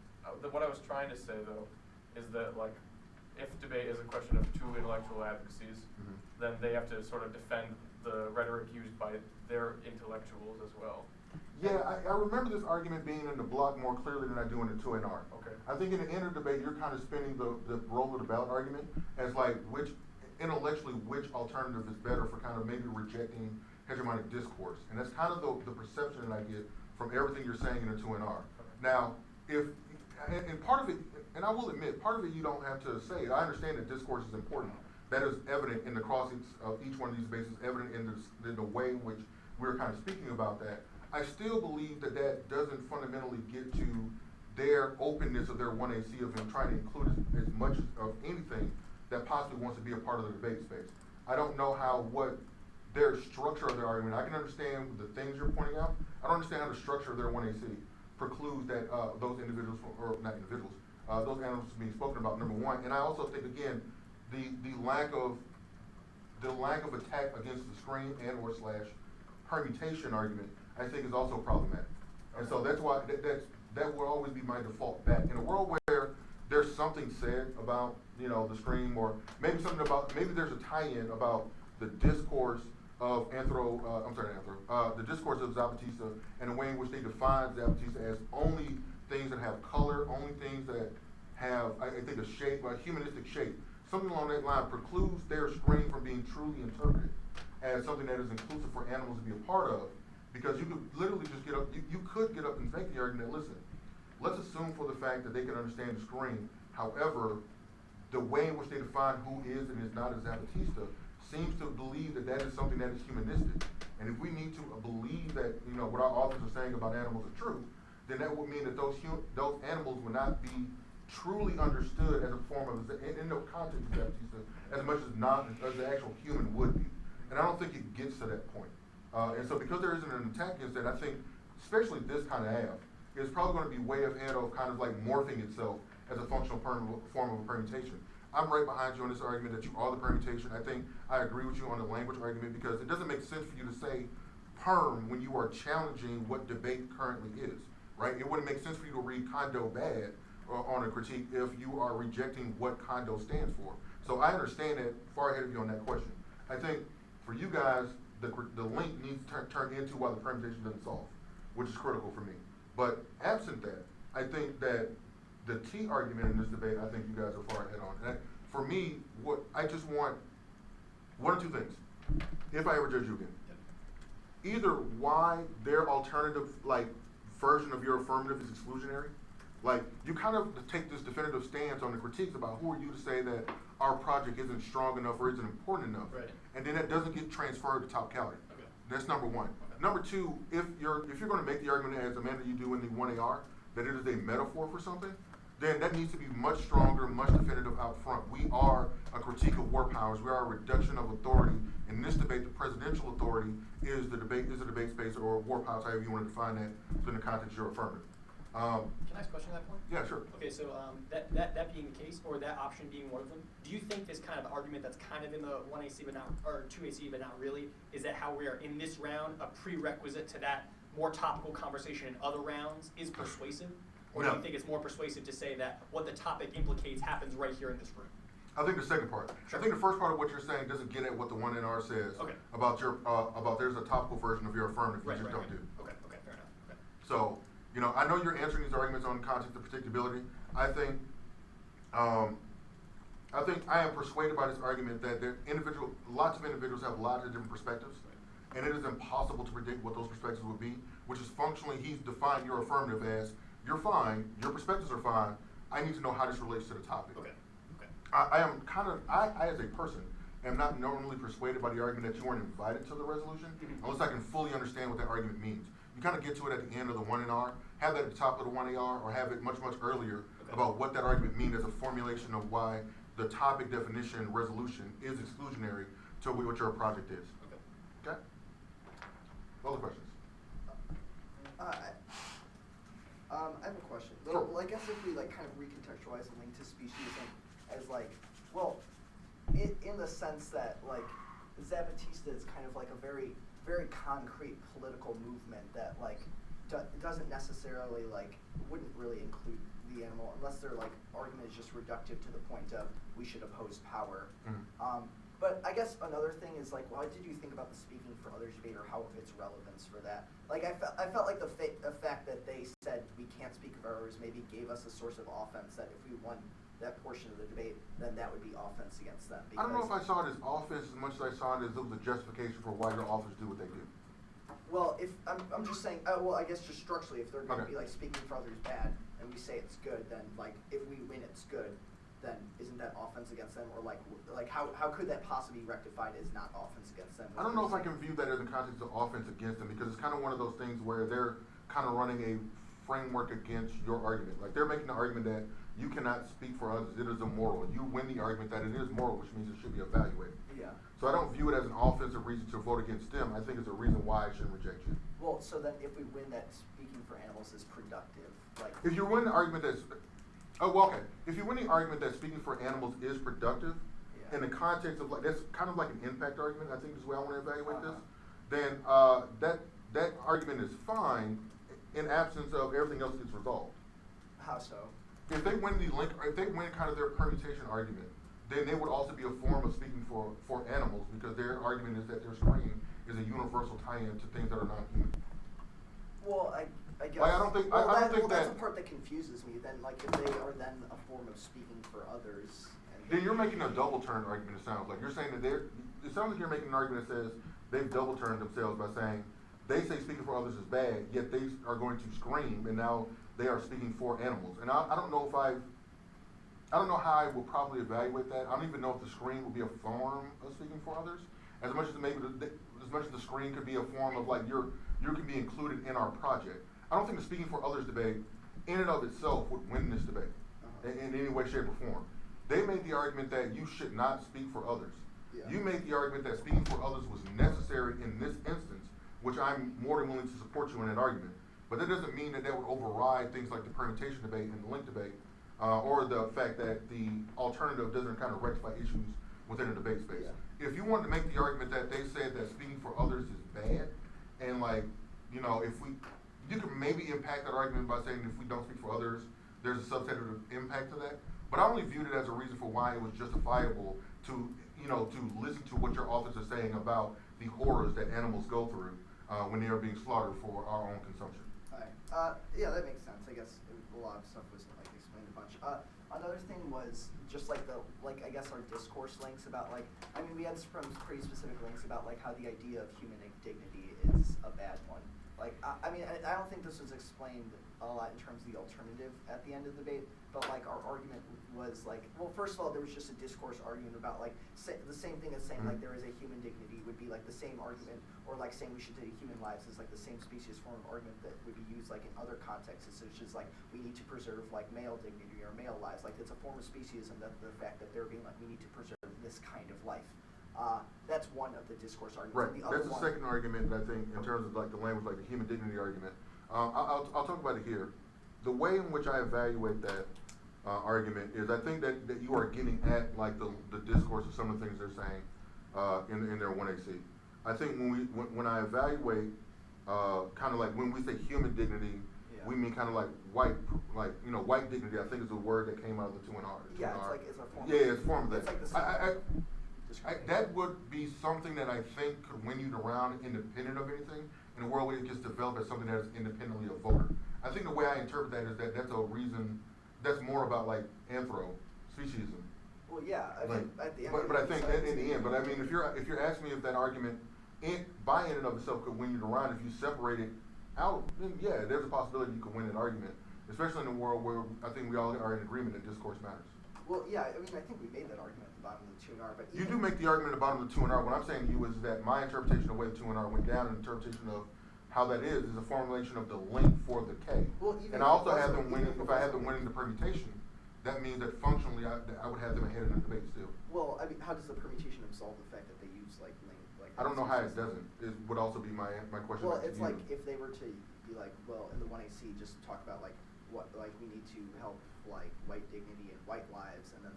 What I was trying to say though is that if debate is a question of two intellectual advocacies, then they have to sort of defend the rhetoric used by their intellectuals as well. Yeah, I remember this argument being in the block more clearly than I do in the 2NR. Okay. I think in the inner debate, you're kind of spinning the role of the ballot argument as intellectually which alternative is better for kind of maybe rejecting hegemonic discourse. And that's kind of the perception that I get from everything you're saying in the 2NR. Now, and part of it, and I will admit, part of it you don't have to say it. I understand that discourse is important. That is evident in the crossings of each one of these bases, evident in the way in which we're kind of speaking about that. I still believe that doesn't fundamentally get to their openness of their 1AC of them trying to include as much of anything that possibly wants to be a part of the debate space. I don't know what their structure of their argument, I can understand the things you're pointing out. I don't understand how the structure of their 1AC precludes that those individuals, or not individuals, those animals being spoken about, number one. And I also think, again, the lack of attack against the screen and or / permutation argument, I think is also problematic. And so that's why that will always be my default back. In a world where there's something said about, the screen, or maybe there's a tie-in about the discourse of the discourse of Zapatista and the way in which they define Zapatista as only things that have color, only things that have, I think, a shape, a humanistic shape. Something along that line precludes their screen from being truly interpreted as something that is inclusive for animals to be a part of, because you could literally just get up, you could get up and make the argument, listen, let's assume for the fact that they can understand the screen. However, the way in which they define who is and is not a Zapatista seems to believe that is something that is humanistic. And if we need to believe that, what our authors are saying about animals is true, then that would mean that those animals would not be truly understood as a form of, in the context of Zapatista, as much as the actual human would be. And I don't think it gets to that point. And so because there isn't an attack against that, I think, especially this kind of app, is probably going to be way ahead of kind of morphing itself as a functional form of a permutation. I'm right behind you on this argument that you are the permutation. I think I agree with you on the language argument, because it doesn't make sense for you to say perm when you are challenging what debate currently is, right? It wouldn't make sense for you to read condo bad on a critique if you are rejecting what condo stands for. So I understand that far ahead of you on that question. I think for you guys, the link needs to turn into why the permutation doesn't solve, which is critical for me. But absent that, I think that the T argument in this debate, I think you guys are far ahead on. And for me, I just want one or two things, if I ever judge you again. Either why their alternative, version of your affirmative is exclusionary. You kind of take this definitive stance on the critiques about who are you to say that our project isn't strong enough or isn't important enough. Right. And then that doesn't get transferred to top Cali. Okay. That's number one. Okay. Number two, if you're going to make the argument, as Amanda, you do in the 1AR, that it is a metaphor for something, then that needs to be much stronger, much definitive out front. We are a critique of war powers. We are a reduction of authority. In this debate, the presidential authority is the debate space, or war powers, however you want to define that, within the context of your affirmative. Can I ask a question on that point? Yeah, sure. Okay, so that being the case, or that option being one of them, do you think this kind of argument that's kind of in the 1AC but not, or 2AC but not really, is that how we are in this round a prerequisite to that more topical conversation in other rounds is persuasive? Or do No. you think it's more persuasive to say that what the topic implicates happens right here in this room? I think the second part. Sure. I think the first part of what you're saying doesn't get at what the 1NR says Okay. about your about there's a topical version of your affirmative you Right, just right, don't right. do. Okay, fair enough. Okay. So, I know you're answering these arguments on context of predictability. I think I am persuaded by this argument that lots of individuals have lots of different perspectives, and it is impossible to predict what those perspectives would be, which is functionally, he's defined your affirmative as, you're fine, your perspectives are fine, I need to know how this relates to the topic. Okay. I as a person, am not normally persuaded by the argument that you weren't invited to the resolution, unless I can fully understand what that argument means. You kind of get to it at the end of the 1NR, have that at the top of the 1AR, or have it much, much earlier about what that argument means as a formulation of why the topic definition resolution is exclusionary to what your project is. Okay? Other questions? I have a question. Sure. Well, I guess if we kind of recontextualize the link to speciesism as in the sense that Zapatista is kind of a very, very concrete political movement that doesn't necessarily wouldn't really include the animal unless their argument is just reductive to the point of we should oppose power. Mm-hmm. But I guess another thing is what did you think about the speaking for others debate, or how its relevance for that? I felt like the fact that they said we can't speak for others maybe gave us a source of offense, that if we won that portion of the debate, then that would be offense against them. I don't know if I saw it as offense as much as I saw it as it was a justification for why your authors do what they do. Well, if I'm just saying, well, I guess just structurally, if they're going to Okay. be speaking for others bad, and we say it's good, then if we win, it's good. Then isn't that offense against them, or how could that possibly be rectified as not offense against them? I don't know if I can view that in the context of offense against them, because it's kind of one of those things where they're kind of running a framework against your argument. They're making the argument that you cannot speak for others, it is immoral. You win the argument that it is moral, which means it should be evaluated. Yeah. So I don't view it as an offensive reason to vote against them. I think it's a reason why I shouldn't reject you. Well, so then if we win that speaking for animals is productive, If you win the argument that's, if you win the argument that speaking for animals is productive, Yeah. in the context of that's kind of like an impact argument, I think is the way I want to evaluate this, Uh-huh. then that argument is fine in absence of everything else gets resolved. how so? If they win if they win kind of their permutation argument, then they would also be a form of speaking for animals, because their argument is that their screen is a universal tie-in to things that are non-human. Well, I guess. I don't think- I don't think that's that- the part that confuses me. Then, if they are then a form of speaking for others. Then you're making a double turn argument, it sounds like. You're saying that it sounds like you're making an argument that says they've double turned themselves by saying they say speaking for others is bad, yet they are going to scream, and now they are speaking for animals. And I don't know I don't know how I will probably evaluate that. I don't even know if the screen will be a form of speaking for others, as much as the screen could be a form of you can be included in our project. I don't think the speaking for others debate in and of itself would win this debate in any way, shape, or form. They made the argument that you should not speak for others. Yeah. You made the argument that speaking for others was necessary in this instance, which I'm more than willing to support you in that argument. But that doesn't mean that would override things like the permutation debate and the link debate, or the fact that the alternative doesn't kind of rectify issues within a debate space. Yeah. If you wanted to make the argument that they said that speaking for others is bad, and you could maybe impact that argument by saying if we don't speak for others, there's a substantive impact to that. But I only viewed it as a reason for why it was justifiable to listen to what your authors are saying about the horrors that animals go through when they are being slaughtered for our own consumption. Alright. Yeah, that makes sense. I guess a lot of stuff was explained a bunch. Another thing was just I guess our discourse links about we had some pretty specific links about how the idea of human dignity is a bad one. I don't think this was explained a lot in terms of the alternative at the end of the debate, but our argument was well, first of all, there was just a discourse argument about the same thing as saying there is a human dignity would be the same argument, or saying we should take human lives is the same species form of argument that would be used in other contexts, such as we need to preserve male dignity or male lives. It's a form of speciesism, that the fact that they're being we need to preserve this kind of life. That's one of the discourse arguments. Right. And the other That's the one, second argument that I think, in terms of the language, the human dignity argument. I'll talk about it here. The way in which I evaluate that argument is I think that you are getting at the discourse of some of the things they're saying in their 1AC. I think when I evaluate kind of when we say human dignity we mean kind of like white, white dignity. I think is a word that came out of the 2 and R. Yeah, it's like it's a form. Yeah, it's a form of that. It's like the same That would be something that I think could win you the round independent of anything in a world where it gets developed as something that is independently a voter. I think the way I interpret that is that that's a reason, that's more about like speciesism. Well, yeah, I mean, at the end. But I think in the end, but I mean, if you're asking me if that argument by in and of itself could win you the round, if you separate it out, then yeah, there's a possibility you could win an argument, especially in a world where I think we all are in agreement that discourse matters. Well, yeah, I mean, I think we made that argument at the bottom of the 2 and R, but You do make the argument at the bottom of the 2 and R. What I'm saying to you is that my interpretation of the way the 2 and R went down, and interpretation of how that is a formulation of the link for the K. Well, even And I if also it have wasn't- them winning. even If it I had them wasn't- winning the permutation, that means that functionally I would have them ahead in the debate still. Well, I mean, how does the permutation absolve the fact that they use like I don't know how it doesn't. It would also be my question. Well, back to it's you. like if they were to be like, well, in the 1AC, just talk about like what like we need to help like white dignity and white lives, and then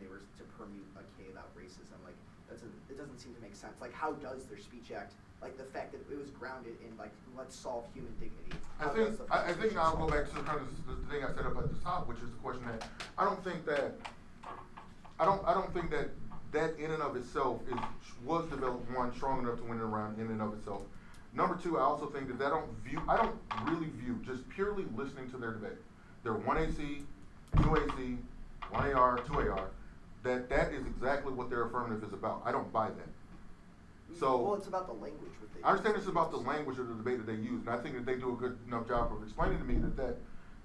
they were to permute a K about racism. Like it doesn't seem to make sense. Like how does their speech act? Like the fact that it was grounded in like let's solve human dignity. I think I'll go back to the kind of the thing I set up at the top, which is the question that I don't think that in and of itself was developed one strong enough to win it around in and of itself. Number two, I also think that I don't really view just purely listening to their debate. Their 1AC, 2AC, 1AR, 2AR, that is exactly what their affirmative is about. I don't buy that. So well, it's about the language. I understand it's about the language of the debate that they use, and I think that they do a good enough job of explaining to me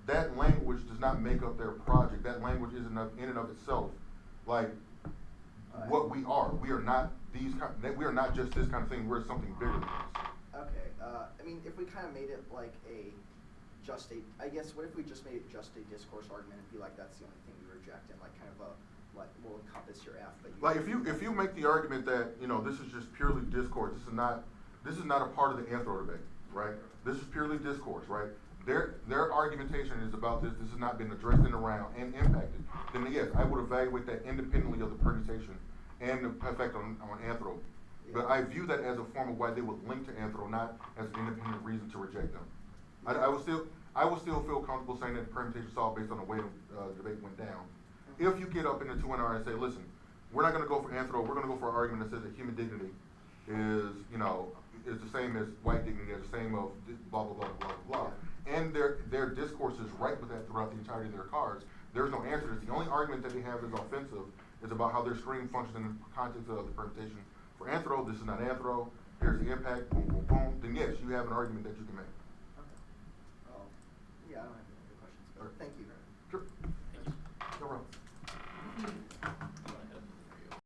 that language does not make up their project. That language is enough in and of itself, like what we are. We are not we are not just this kind of thing. We're something bigger than this. Okay. I mean, if we kind of made it like I guess what if we just made it just a discourse argument and be like that's the only thing we reject, and like kind of what will encompass your F. But like if you make the argument that this is just purely discourse. This is not a part of the anthro debate, right? This is purely discourse, right? Their argumentation is about this. This has not been addressed in the round and impacted. Then yes, I would evaluate that independently of the permutation and the effect on anthro. But I view that as a form of why they would link to anthro, not as an independent reason to reject them. I will still feel comfortable saying that the permutation solved based on the way the debate went down. If you get up in the 2 and R and say, listen, we're not going to go for anthro. We're going to go for an argument that says that human dignity is the same as white dignity, is the same of blah blah blah blah blah. And their discourse is right with that throughout the entirety of their cards. There's no answer to this. The only argument that they have is offensive is about how their screen functions in the context of the permutation. For anthro, this is not anthro. Here's the impact. Boom, boom, boom. Then yes, you have an argument that you can make.